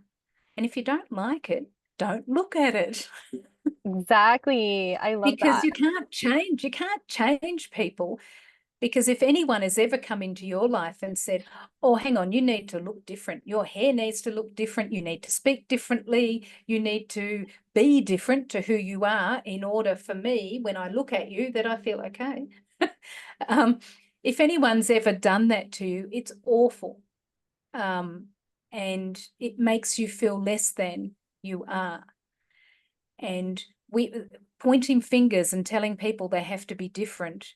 And if you don't like it, don't look at it. Exactly. I love Because that. you can't change people. Because if anyone has ever come into your life and said, oh, hang on, you need to look different. Your hair needs to look different. You need to speak differently. You need to be different to who you are in order for me, when I look at you, that I feel okay. If anyone's ever done that to you, it's awful. And it makes you feel less than you are. And pointing fingers and telling people they have to be different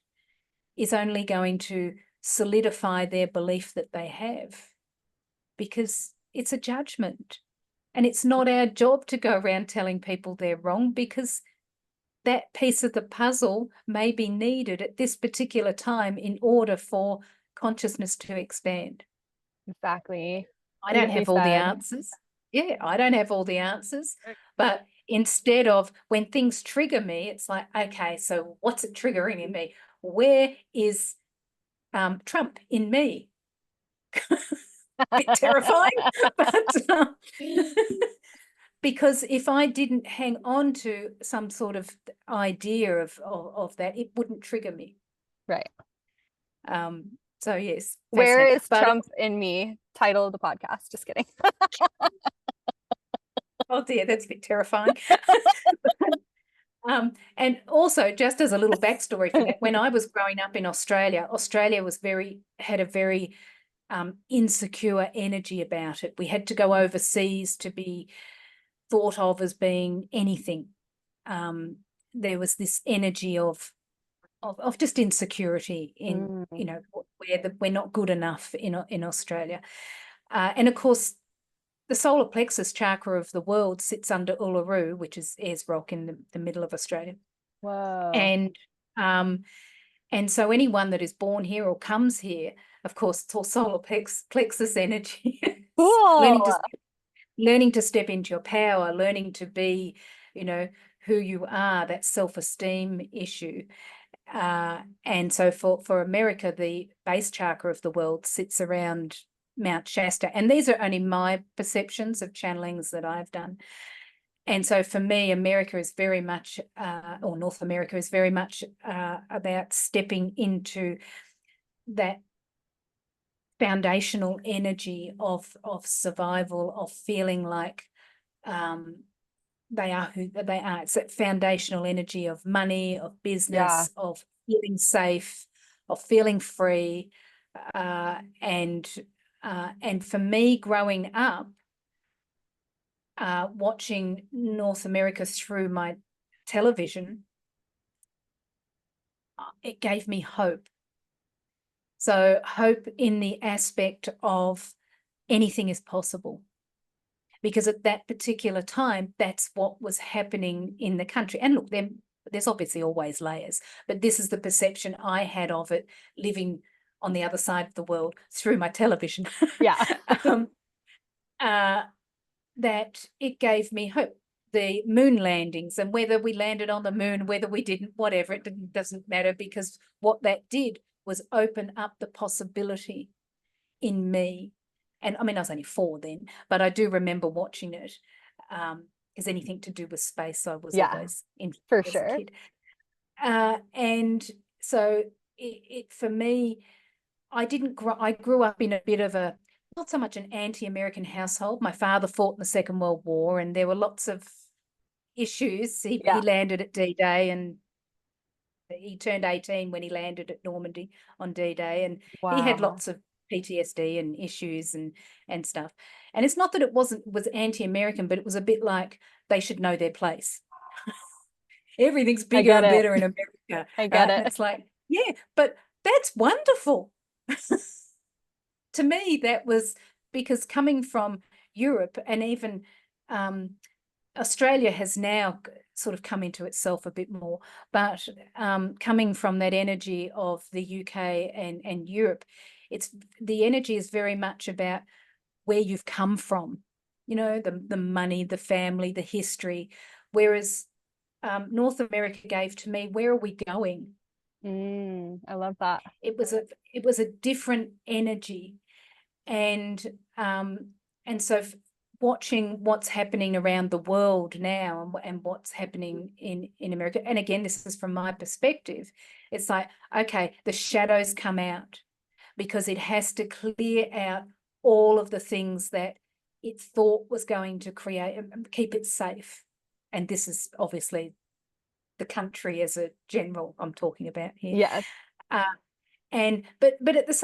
is only going to solidify their belief that they have, because it's a judgment. And it's not our job to go around telling people they're wrong, because that piece of the puzzle may be needed at this particular time in order for consciousness to expand. Exactly. I don't have all the answers. Yeah, I don't have all the answers. But instead of, when things trigger me, it's like, okay, so what's it triggering in me? Where is Trump in me? Bit terrifying, but because if I didn't hang on to some sort of idea of that, it wouldn't trigger me. Right. So yes. Where is Trump in me? Title of the podcast. Just kidding. Oh dear, that's a bit terrifying. And also, just as a little backstory for that, when I was growing up in Australia, Australia had a very insecure energy about it. We had to go overseas to be thought of as being anything. There was this energy of just insecurity in, you know, where we're not good enough in Australia. And of course, the solar plexus chakra of the world sits under Uluru, which is Ayers Rock in the middle of Australia. Whoa. And so anyone that is born here or comes here, of course, it's all solar plexus energy. Cool. learning to step into your power, learning to be, you know, who you are, that self-esteem issue. And so for America, the base chakra of the world sits around Mount Shasta. And these are only my perceptions of channelings that I've done. And so for me, America is very much, or North America is very much about stepping into that foundational energy of survival, of feeling like they are who they are. It's that foundational energy of money, of business, of feeling safe, of feeling free. And for me, growing up, watching North America through my television, it gave me hope. So hope in the aspect of anything is possible. Because at that particular time, that's what was happening in the country. And look, there's obviously always layers, but this is the perception I had of it living on the other side of the world through my television. Yeah. That it gave me hope. The moon landings, and whether we landed on the moon, whether we didn't, whatever, it doesn't matter, because what that did was open up the possibility in me. And I mean, I was only 4 then, but I do remember watching it. Is anything to do with space, I was always interested for as sure. a kid. And so it for me, I grew up in a bit of a, not so much an anti-American household. My father fought in the Second World War, and there were lots of issues. He landed at D-Day, and he turned 18 when he landed at Normandy on D-Day, and he had lots of PTSD and issues and stuff. And it's not that it was anti-American, but it was a bit like they should know their place. Everything's bigger and better in America. I get it. And it's like, yeah, but that's wonderful. To me, that was because coming from Europe, and even Australia has now sort of come into itself a bit more, but coming from that energy of the UK and Europe, the energy is very much about where you've come from, you know, the money, the family, the history, whereas North America gave to me, where are we going? I love that. It was a different energy. And so watching what's happening around the world now and what's happening in America. And again, this is from my perspective. It's like, okay, the shadows come out because it has to clear out all of the things that it thought was going to create and keep it safe. And this is obviously the country as a general I'm talking about here. Yes. But at the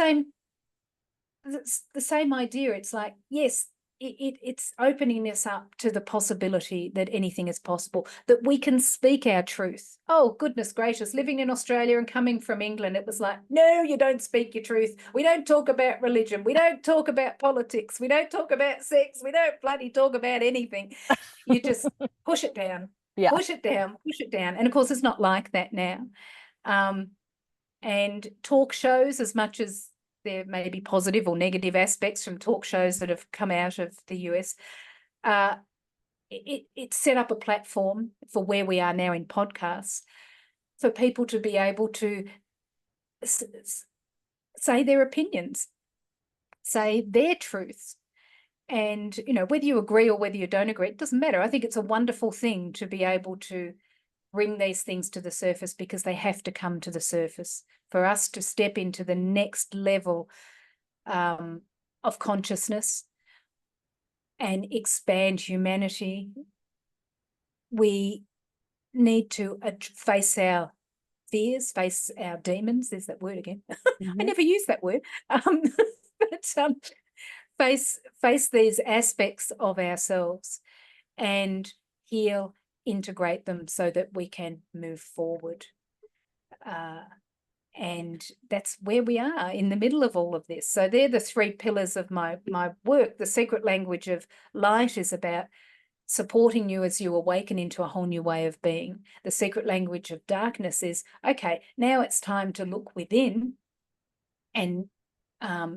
same idea, it's like, yes, it's opening us up to the possibility that anything is possible, that we can speak our truth. Oh, goodness gracious, living in Australia and coming from England, it was like, no, you don't speak your truth. We don't talk about religion. We don't talk about politics. We don't talk about sex. We don't bloody talk about anything. You just push it down, push it down, push it down. And of course, it's not like that now. And talk shows, as much as there may be positive or negative aspects from talk shows that have come out of the US, it set up a platform for where we are now in podcasts for people to be able to say their opinions, say their truths. And, you know, whether you agree or whether you don't agree, it doesn't matter. I think it's a wonderful thing to be able to bring these things to the surface, because they have to come to the surface for us to step into the next level of consciousness and expand humanity. We need to face our fears, face our demons. There's that word again. I never use that word. Face these aspects of ourselves and heal, integrate them so that we can move forward. And that's where we are in the middle of all of this. So they're the three pillars of my work. The secret language of light is about supporting you as you awaken into a whole new way of being. The secret language of darkness is, okay, now it's time to look within and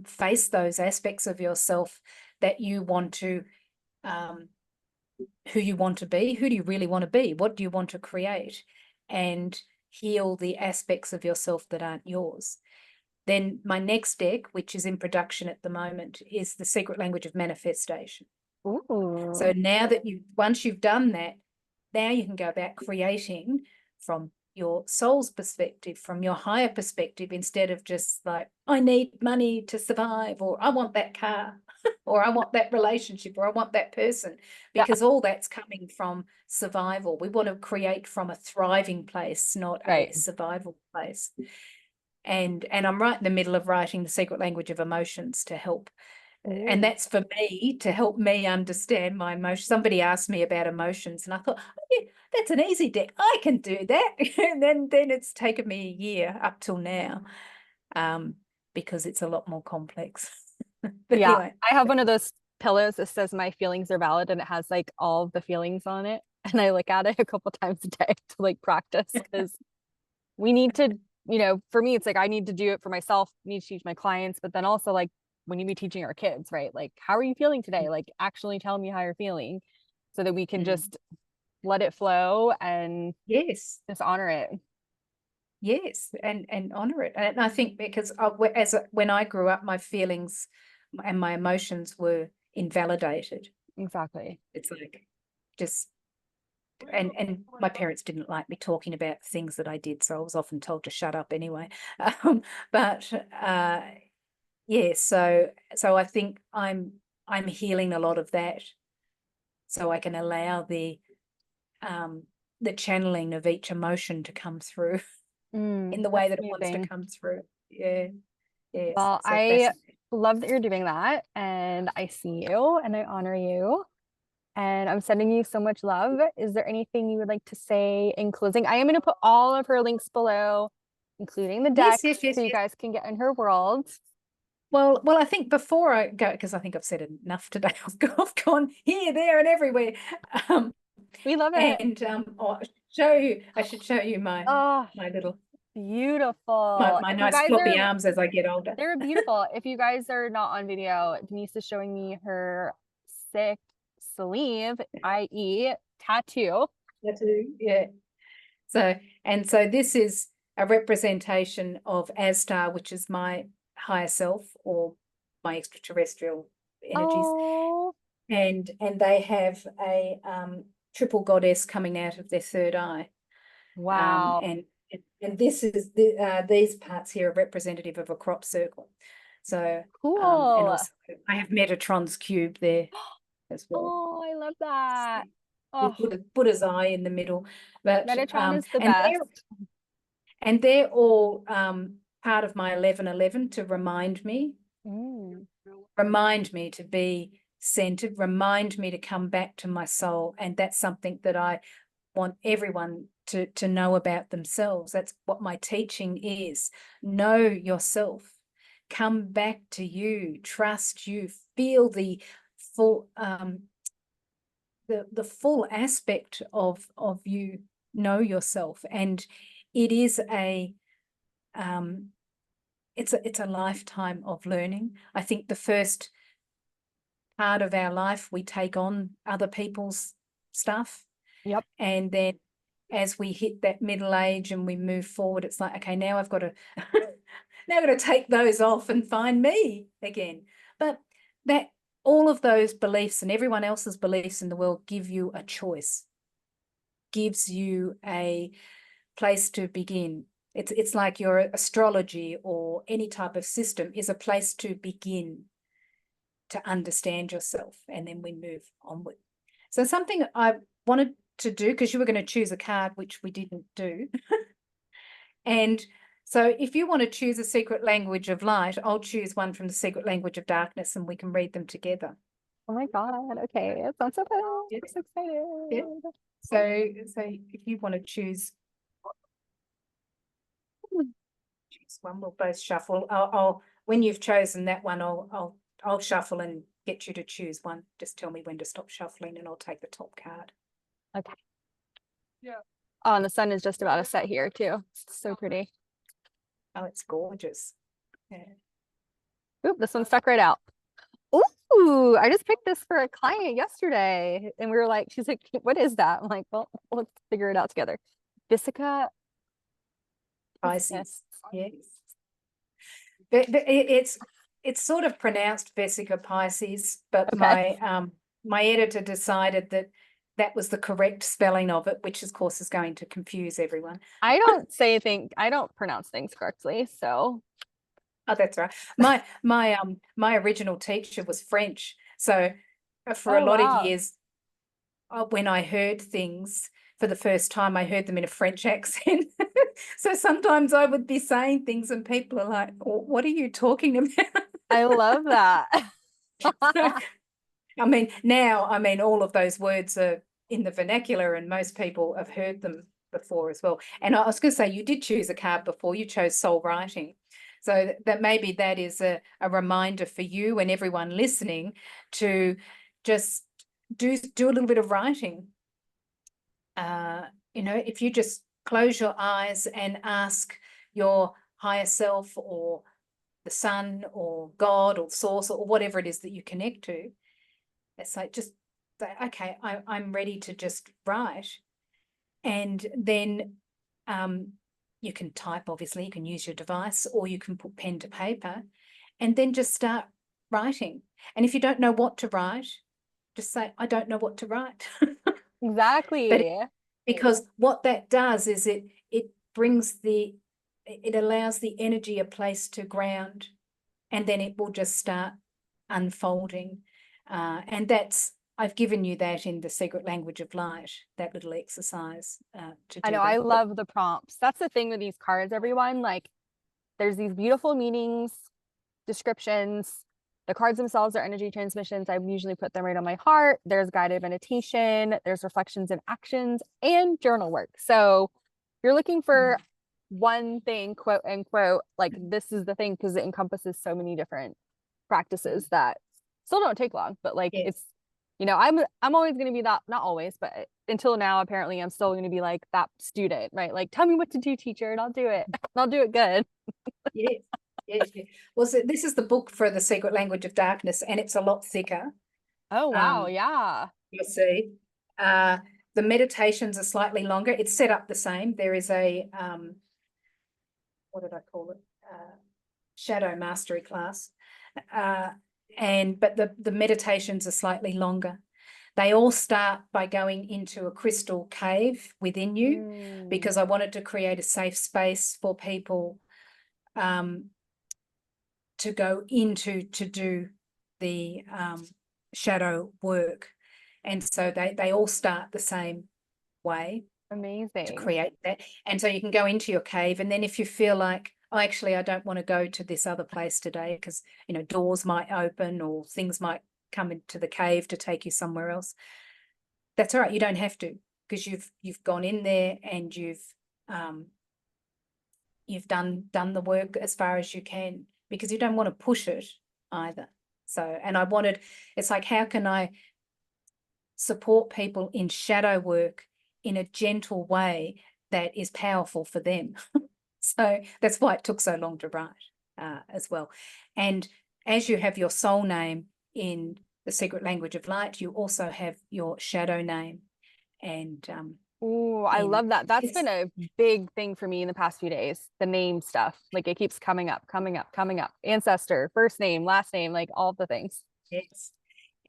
face those aspects of yourself that you want to, who you want to be. Who do you really want to be? What do you want to create? And heal the aspects of yourself that aren't yours. Then my next deck, which is in production at the moment, is the secret language of manifestation. Ooh. So now that once you've done that, now you can go about creating from your soul's perspective, from your higher perspective, instead of just like, I need money to survive, or I want that car, or I want that relationship, or I want that person, because all that's coming from survival. We want to create from a thriving place, not a survival place. And I'm right in the middle of writing the secret language of emotions to help. And that's for me, to help me understand my emotions. Somebody asked me about emotions and I thought, oh, yeah, that's an easy deck. I can do that. And then it's taken me a year up till now, because it's a lot more complex. But anyway. I have one of those pillows that says my feelings are valid, and it has like all of the feelings on it. And I look at it a couple times a day to like practice, because we need to, you know, for me, it's like I need to do it for myself, need to teach my clients, but then also like when you be teaching our kids, right? Like, how are you feeling today? Like, actually tell me how you're feeling so that we can just let it flow and just honor it. Yes, and honor it. And I think because when I grew up, my feelings and my emotions were invalidated. Exactly. It's like just, and my parents didn't like me talking about things that I did, so I was often told to shut up anyway. Yeah, so I think I'm healing a lot of that, so I can allow the channeling of each emotion to come through in the way that it wants to come through. Yeah. Yes. Well, So I love that you're doing that, and I see you and I honor you, and I'm sending you so much love. Is there anything you would like to say in closing? I am going to put all of her links below, including the deck, so you guys can get in her world. Well, I think before I go, because I think I've said enough today, I've gone here, there, and everywhere. We love it. And I should show you my little beautiful my nice floppy arms as I get older. They're beautiful. If you guys are not on video, Denise is showing me her sick sleeve, i.e. tattoo. Yeah. So this is a representation of Astar, which is my higher self or my extraterrestrial energies. and they have a triple goddess coming out of their third eye. Wow. And this is these parts here are representative of a crop circle. So Cool. and also I have Metatron's cube there as well. Oh, I love that. With Oh, Buddha's eye in the middle. But Metatron is the and best. they're all part of my 1111 to remind me to be centered, remind me to come back to my soul. And that's something that I want everyone to know about themselves. That's what my teaching is. Know yourself. Come back to you. Trust you. Feel the full the full aspect of you. Know yourself. And it is it's a lifetime of learning. I think the first part of our life we take on other people's stuff. Yep. And then as we hit that middle age and we move forward, it's like, okay, now I've got to now I've got to take those off and find me again. But that all of those beliefs and everyone else's beliefs in the world give you a choice, gives you a place to begin. It's like your astrology or any type of system is a place to begin to understand yourself, and then we move onward. So something I wanted to do, because you were going to choose a card, which we didn't do. And so if you want to choose a secret language of light, I'll choose one from the secret language of darkness and we can read them together. Oh my God. Okay. It sounds so fun. Yeah. I'm so excited. Yeah. So if you want to choose one, we'll both shuffle. I'll when you've chosen that one, I'll shuffle and get you to choose one. Just tell me when to stop shuffling and I'll take the top card. Okay. Yeah. Oh, and the sun is just about to set here too. It's so pretty. Oh, it's gorgeous. Yeah. Oop, this one stuck right out. Ooh, I just picked this for a client yesterday. And we were like, she's like, what is that? I'm like, well, let's figure it out together. Vesica Pisces. Yes. But it's sort of pronounced Vesica Pisces, but okay. my editor decided that was the correct spelling of it, which of course is going to confuse everyone. I don't pronounce things correctly, so. Oh, that's right. My original teacher was French, so for a lot of years, when I heard things for the first time, I heard them in a French accent. So sometimes I would be saying things and people are like, what are you talking about? I love that. So, all of those words are in the vernacular and most people have heard them before as well. And I was going to say, you did choose a card before, you chose soul writing. So that maybe that is a reminder for you and everyone listening to just do a little bit of writing. If you just close your eyes and ask your higher self or the sun or God or source or whatever it is that you connect to, it's like just say, okay, I'm ready to just write. And then you can type, obviously, you can use your device or you can put pen to paper and then just start writing. And if you don't know what to write, just say, I don't know what to write. Exactly. Because what that does is it brings it allows the energy a place to ground, and then it will just start unfolding. And I've given you that in the secret language of light, that little exercise to do. I know, I love the prompts. That's the thing with these cards, everyone. Like, there's these beautiful meanings, descriptions. The cards themselves are energy transmissions. I usually put them right on my heart. There's guided meditation, there's reflections and actions, and journal work. So if you're looking for one thing, quote unquote, like this is the thing, because it encompasses so many different practices that still don't take long, but like it's, I'm always going to be that, not always, but until now, apparently I'm still going to be like that student, right? Like, tell me what to do, teacher, and I'll do it. And I'll do it good. Yes. Yes. Well, so this is the book for the secret language of darkness, and it's a lot thicker. Oh, wow. Yeah. You'll see. The meditations are slightly longer. It's set up the same. There is a, what did I call it? Shadow mastery class. but the meditations are slightly longer. They all start by going into a crystal cave within you, because I wanted to create a safe space for people to go into to do the shadow work. And so they all start the same way. Amazing. To create that. And so you can go into your cave, and then if you feel like, oh, actually I don't want to go to this other place today because, you know, doors might open or things might come into the cave to take you somewhere else, that's all right. You don't have to, because you've gone in there and you've done the work as far as you can, because you don't want to push it either. So, and it's like, how can I support people in shadow work in a gentle way that is powerful for them? So that's why it took so long to write as well. And as you have your soul name in the secret language of light, you also have your shadow name. And I love that. That's been a big thing for me in the past few days, the name stuff. Like, it keeps coming up. Ancestor, first name, last name, like all the things. Yes.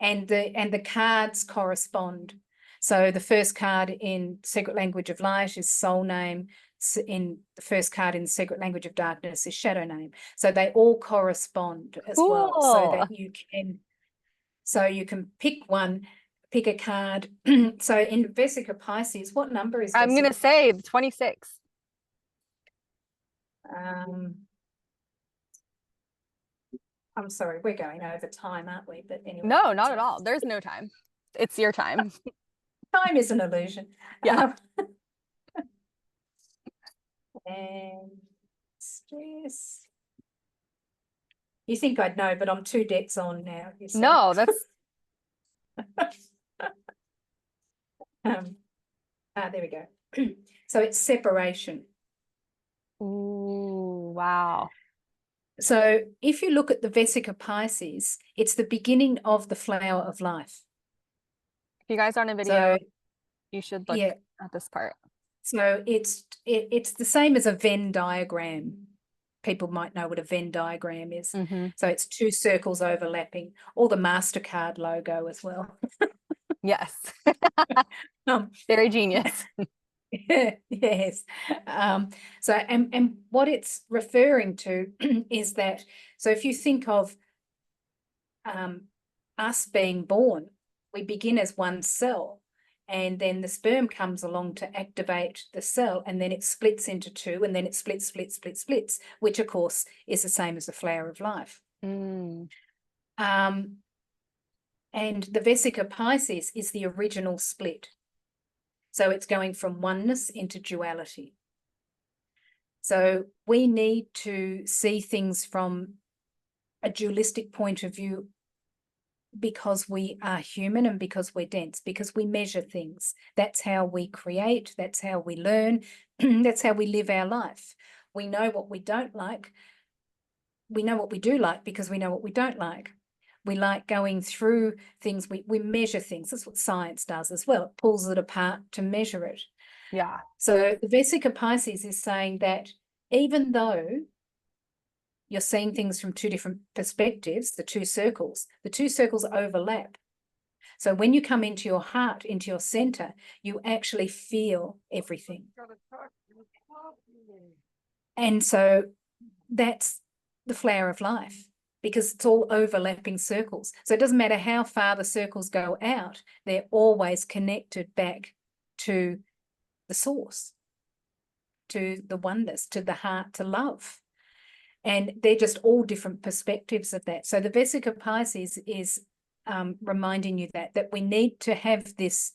And the cards correspond. So the first card in secret language of light is soul name. In the first card in the secret language of darkness is shadow name. So they all correspond as well, so that you can pick one, pick a card. So in Vesica Pisces, what number is I'm going to say 26. I'm sorry, we're going over time, aren't we? But anyway. No, not at all. There's no time. It's your time. Time is an illusion. Yeah. And stress. You think I'd know, but I'm 2 decks on now. You see. No, that's there we go. So it's separation. ooh, wow. So if you look at the Vesica Pisces, it's the beginning of the flower of life. If you guys aren't in video, you should look at this part. So it's the same as a Venn diagram. People might know what a Venn diagram is. So it's 2 circles overlapping, or the MasterCard logo as well. Yes. Very genius. Yes. So and what it's referring to is that, so if you think of us being born, we begin as one cell, and then the sperm comes along to activate the cell, and then it splits into 2, and then it splits, which of course is the same as the flower of life. And the Vesica Pisces is the original split. So it's going from oneness into duality. So we need to see things from a dualistic point of view, because we are human and because we're dense, because we measure things. That's how we create, that's how we learn, that's how we live our life. We know what we don't like. We know what we do like because we know what we don't like. We like going through things, we measure things. That's what science does as well. It pulls it apart to measure it. Yeah. So the Vesica Pisces is saying that even though you're seeing things from 2 different perspectives, the 2 circles overlap. So when you come into your heart, into your center, you actually feel everything. And so that's the flower of life, because it's all overlapping circles. So it doesn't matter how far the circles go out, they're always connected back to the source, to the oneness, to the heart, to love. And they're just all different perspectives of that. So the Vesica Pisces is reminding you that we need to have this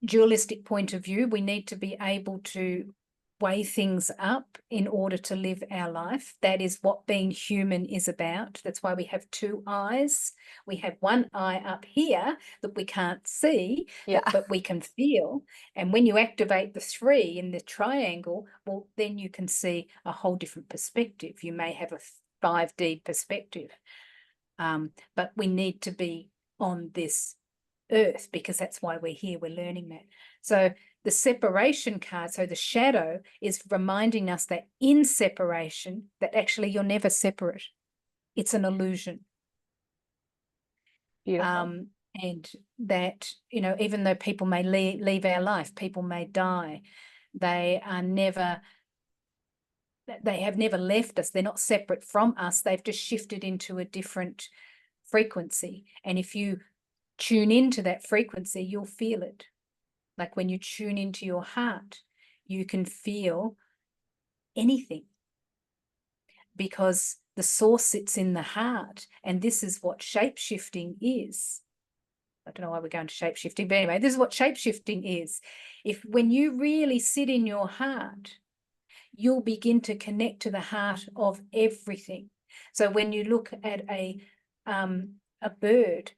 dualistic point of view. We need to be able to weigh things up in order to live our life. That is what being human is about. That's why we have 2 eyes. We have one eye up here that we can't see, but we can feel. And when you activate the 3 in the triangle, well, then you can see a whole different perspective. You may have a 5D perspective, but we need to be on this earth, because that's why we're here. We're learning that. So the separation card, so the shadow, is reminding us that in separation, that actually you're never separate. it's an illusion. Beautiful. And that, you know, even though people may leave our life, people may die, they have never left us. They're not separate from us. They've just shifted into a different frequency. And if you tune into that frequency, you'll feel it. Like when you tune into your heart, you can feel anything, because the source sits in the heart. And this is what shape-shifting is. I don't know why we're going to shape-shifting, but anyway, this is what shape-shifting is. When you really sit in your heart, you'll begin to connect to the heart of everything. So when you look at a bird,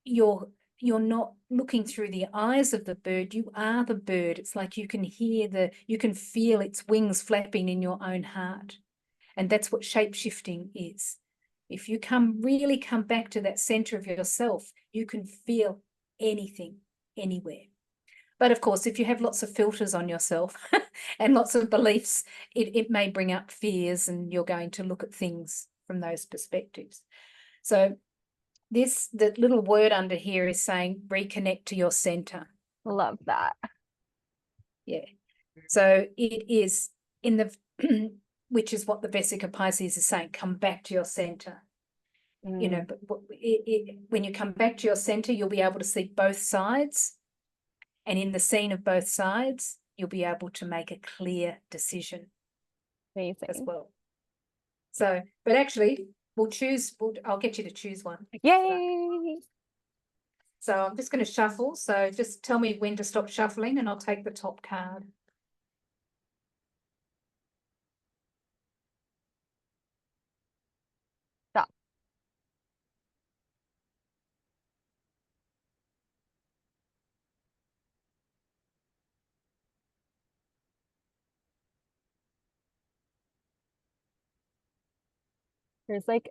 you're not looking through the eyes of the bird. You are the bird. It's like you can you can feel its wings flapping in your own heart. And that's what shape-shifting is. If you really come back to that center of yourself, you can feel anything, anywhere. But of course, if you have lots of filters on yourself and lots of beliefs, it may bring up fears, and you're going to look at things from those perspectives. So the little word under here is saying reconnect to your center. Love that. Yeah. So it is in the which is what the Vesica Pisces is saying, come back to your center. You know, but when you come back to your center, you'll be able to see both sides. And in the scene of both sides, you'll be able to make a clear decision. Amazing. As well. So, but actually, I'll get you to choose one. Yay! So I'm just going to shuffle. So just tell me when to stop shuffling, and I'll take the top card. Stop. There's like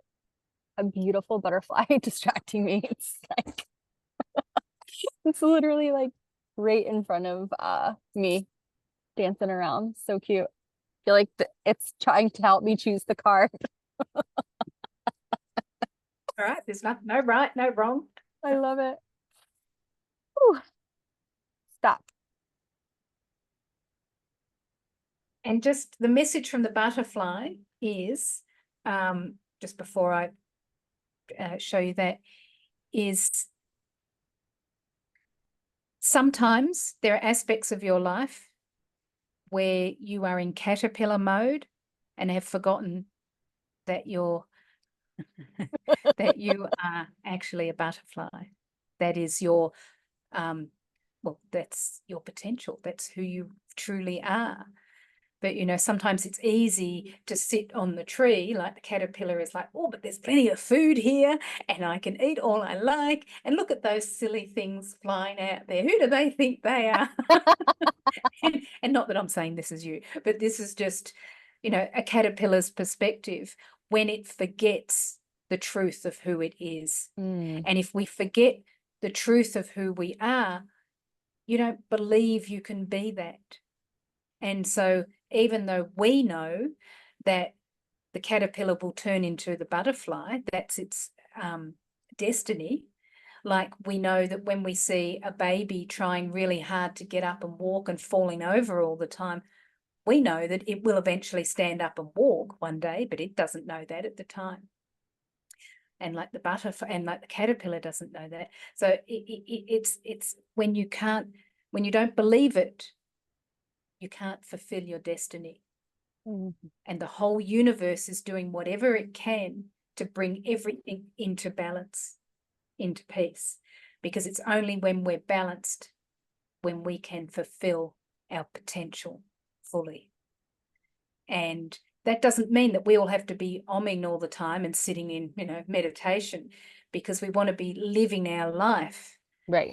a beautiful butterfly distracting me. It's like it's literally like right in front of me dancing around. So cute. I feel like it's trying to help me choose the card. All right, there's no right, no wrong. I love it. Ooh. Stop. And just the message from the butterfly is, just before I show you that, is sometimes there are aspects of your life where you are in caterpillar mode and have forgotten that that you are actually a butterfly. That is your, well, that's your potential. That's who you truly are. But, you know, sometimes it's easy to sit on the tree, like the caterpillar is like, oh, but there's plenty of food here and I can eat all I like. And look at those silly things flying out there. Who do they think they are? And not that I'm saying this is you, but this is just, you know, a caterpillar's perspective when it forgets the truth of who it is. And if we forget the truth of who we are, you don't believe you can be that. And so even though we know that the caterpillar will turn into the butterfly, that's its destiny, like we know that when we see a baby trying really hard to get up and walk and falling over all the time, we know that it will eventually stand up and walk one day, but it doesn't know that at the time. And like the butterfly and like the caterpillar doesn't know that. So it's when you don't believe it, you can't fulfill your destiny. And the whole universe is doing whatever it can to bring everything into balance, into peace, because it's only when we're balanced when we can fulfill our potential fully. And that doesn't mean that we all have to be omming all the time and sitting in, you know, meditation, because we want to be living our life. Right.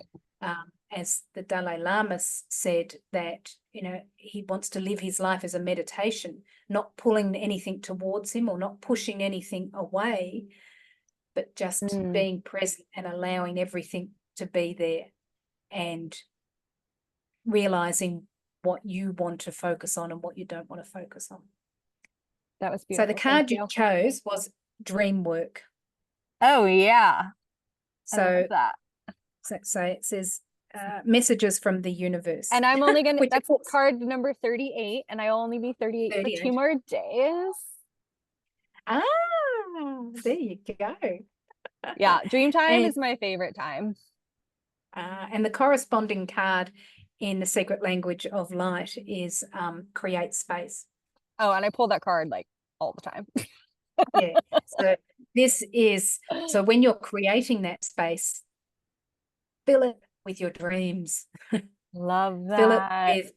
As the Dalai Lama said, that, you know, he wants to live his life as a meditation, not pulling anything towards him or not pushing anything away, but just being present and allowing everything to be there and realizing what you want to focus on and what you don't want to focus on. That was beautiful. So the card you chose was dream work. Oh yeah. I love So, that. so it says messages from the universe. And I'm only gonna, which that's of course, card number 38, and I'll only be 38 for 2 38. more days. Ah, there you go. Yeah, dream time And is my favorite time. and the corresponding card in the secret language of light is create space. Oh, and I pull that card like all the time. Yeah. So this is, so when you're creating that space, fill it with your dreams. Love Fill it that. with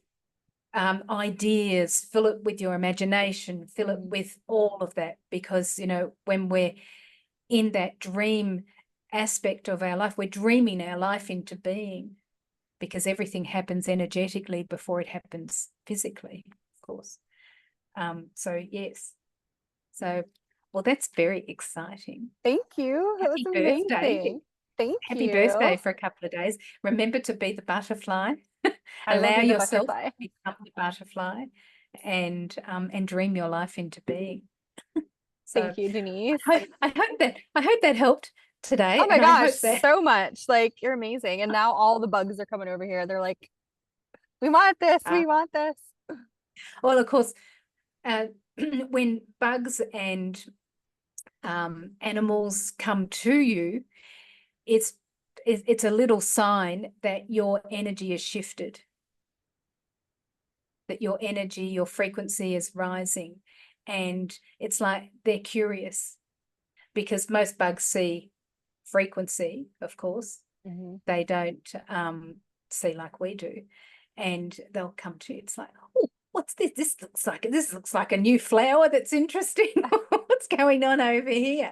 ideas, fill it with your imagination, fill it with all of that, because, you know, when we're in that dream aspect of our life, we're dreaming our life into being, because everything happens energetically before it happens physically, of course. So yes. So, well, that's very exciting. Thank you. That was Happy birthday. amazing. Thank Happy birthday you. for a couple of days. Remember to be the butterfly. I will Allow be the yourself butterfly. to become the butterfly and dream your life into being. So Thank you, Denise. I hope that helped today. Oh my And I gosh, hope that so much. Like, you're amazing. And now all the bugs are coming over here. They're like, we want this. We want this. well, of course, when bugs and animals come to you, it's a little sign that your energy is shifted, that your energy, your frequency is rising. And it's like they're curious, because most bugs see frequency, of course. They don't see like we do. And they'll come to you. It's like, oh, what's this? This looks like a new flower that's interesting. What's going on over here?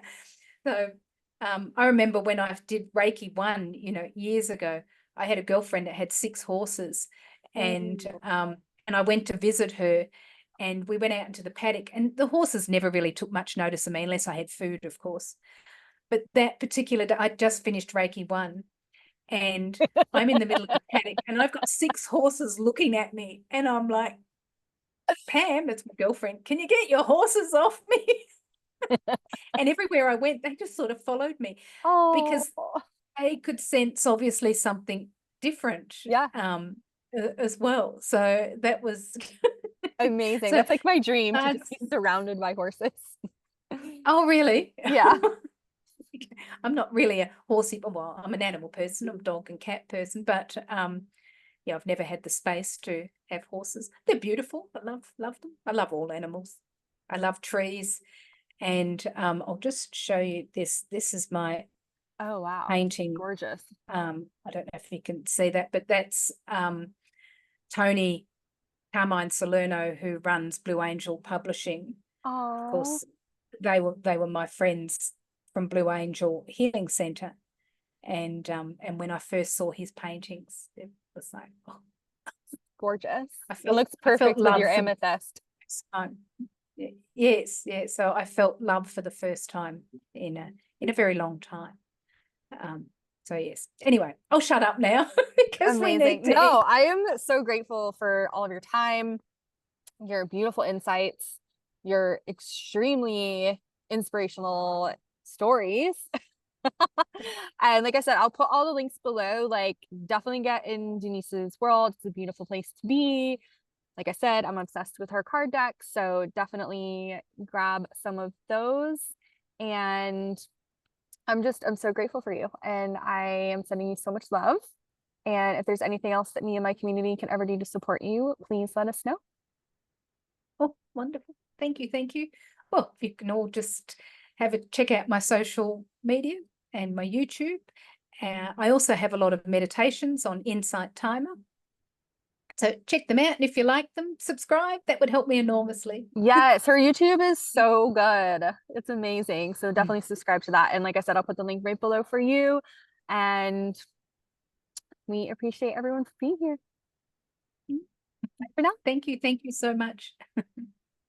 So I remember when I did Reiki 1, you know, years ago, I had a girlfriend that had 6 horses, and I went to visit her, and we went out into the paddock, and the horses never really took much notice of me unless I had food, of course. But that particular day, I just finished Reiki 1, and I'm in the middle of the paddock, and I've got 6 horses looking at me, and I'm like, Pam, that's my girlfriend, can you get your horses off me? And everywhere I went, they just sort of followed me, because they could sense obviously something different. Yeah. As well. So that was Amazing. so That's like my dream, to just be surrounded by horses. oh really? Yeah. I'm not really a horsey, well, I'm an animal person, I'm a dog and cat person, but yeah, I've never had the space to have horses. They're beautiful. I love them. I love all animals. I love trees. And I'll just show you this. This is my Oh wow. painting. Gorgeous. I don't know if you can see that, but that's Tony Carmine Salerno, who runs Blue Angel Publishing. Oh. Of course, they were my friends from Blue Angel Healing Center, and when I first saw his paintings, it was like, oh, gorgeous. It looks perfect with your amethyst. Yes, yeah. So I felt love for the first time in a very long time. So yes. Anyway, I'll shut up now because we need to. No, I am so grateful for all of your time, your beautiful insights, your extremely inspirational stories. And like I said, I'll put all the links below. Like, definitely get in Denise's world. It's a beautiful place to be. Like I said, I'm obsessed with her card deck, so definitely grab some of those. And I'm so grateful for you, and I am sending you so much love. And if there's anything else that me and my community can ever do to support you, please let us know. Oh, wonderful. Thank you. Thank you. Well, you can all just check out my social media and my YouTube. I also have a lot of meditations on Insight Timer. So check them out. And if you like them, subscribe. That would help me enormously. Yes, her YouTube is so good. It's amazing. So definitely subscribe to that. And like I said, I'll put the link right below for you. And we appreciate everyone for being here. Bye for now. Thank you. Thank you so much.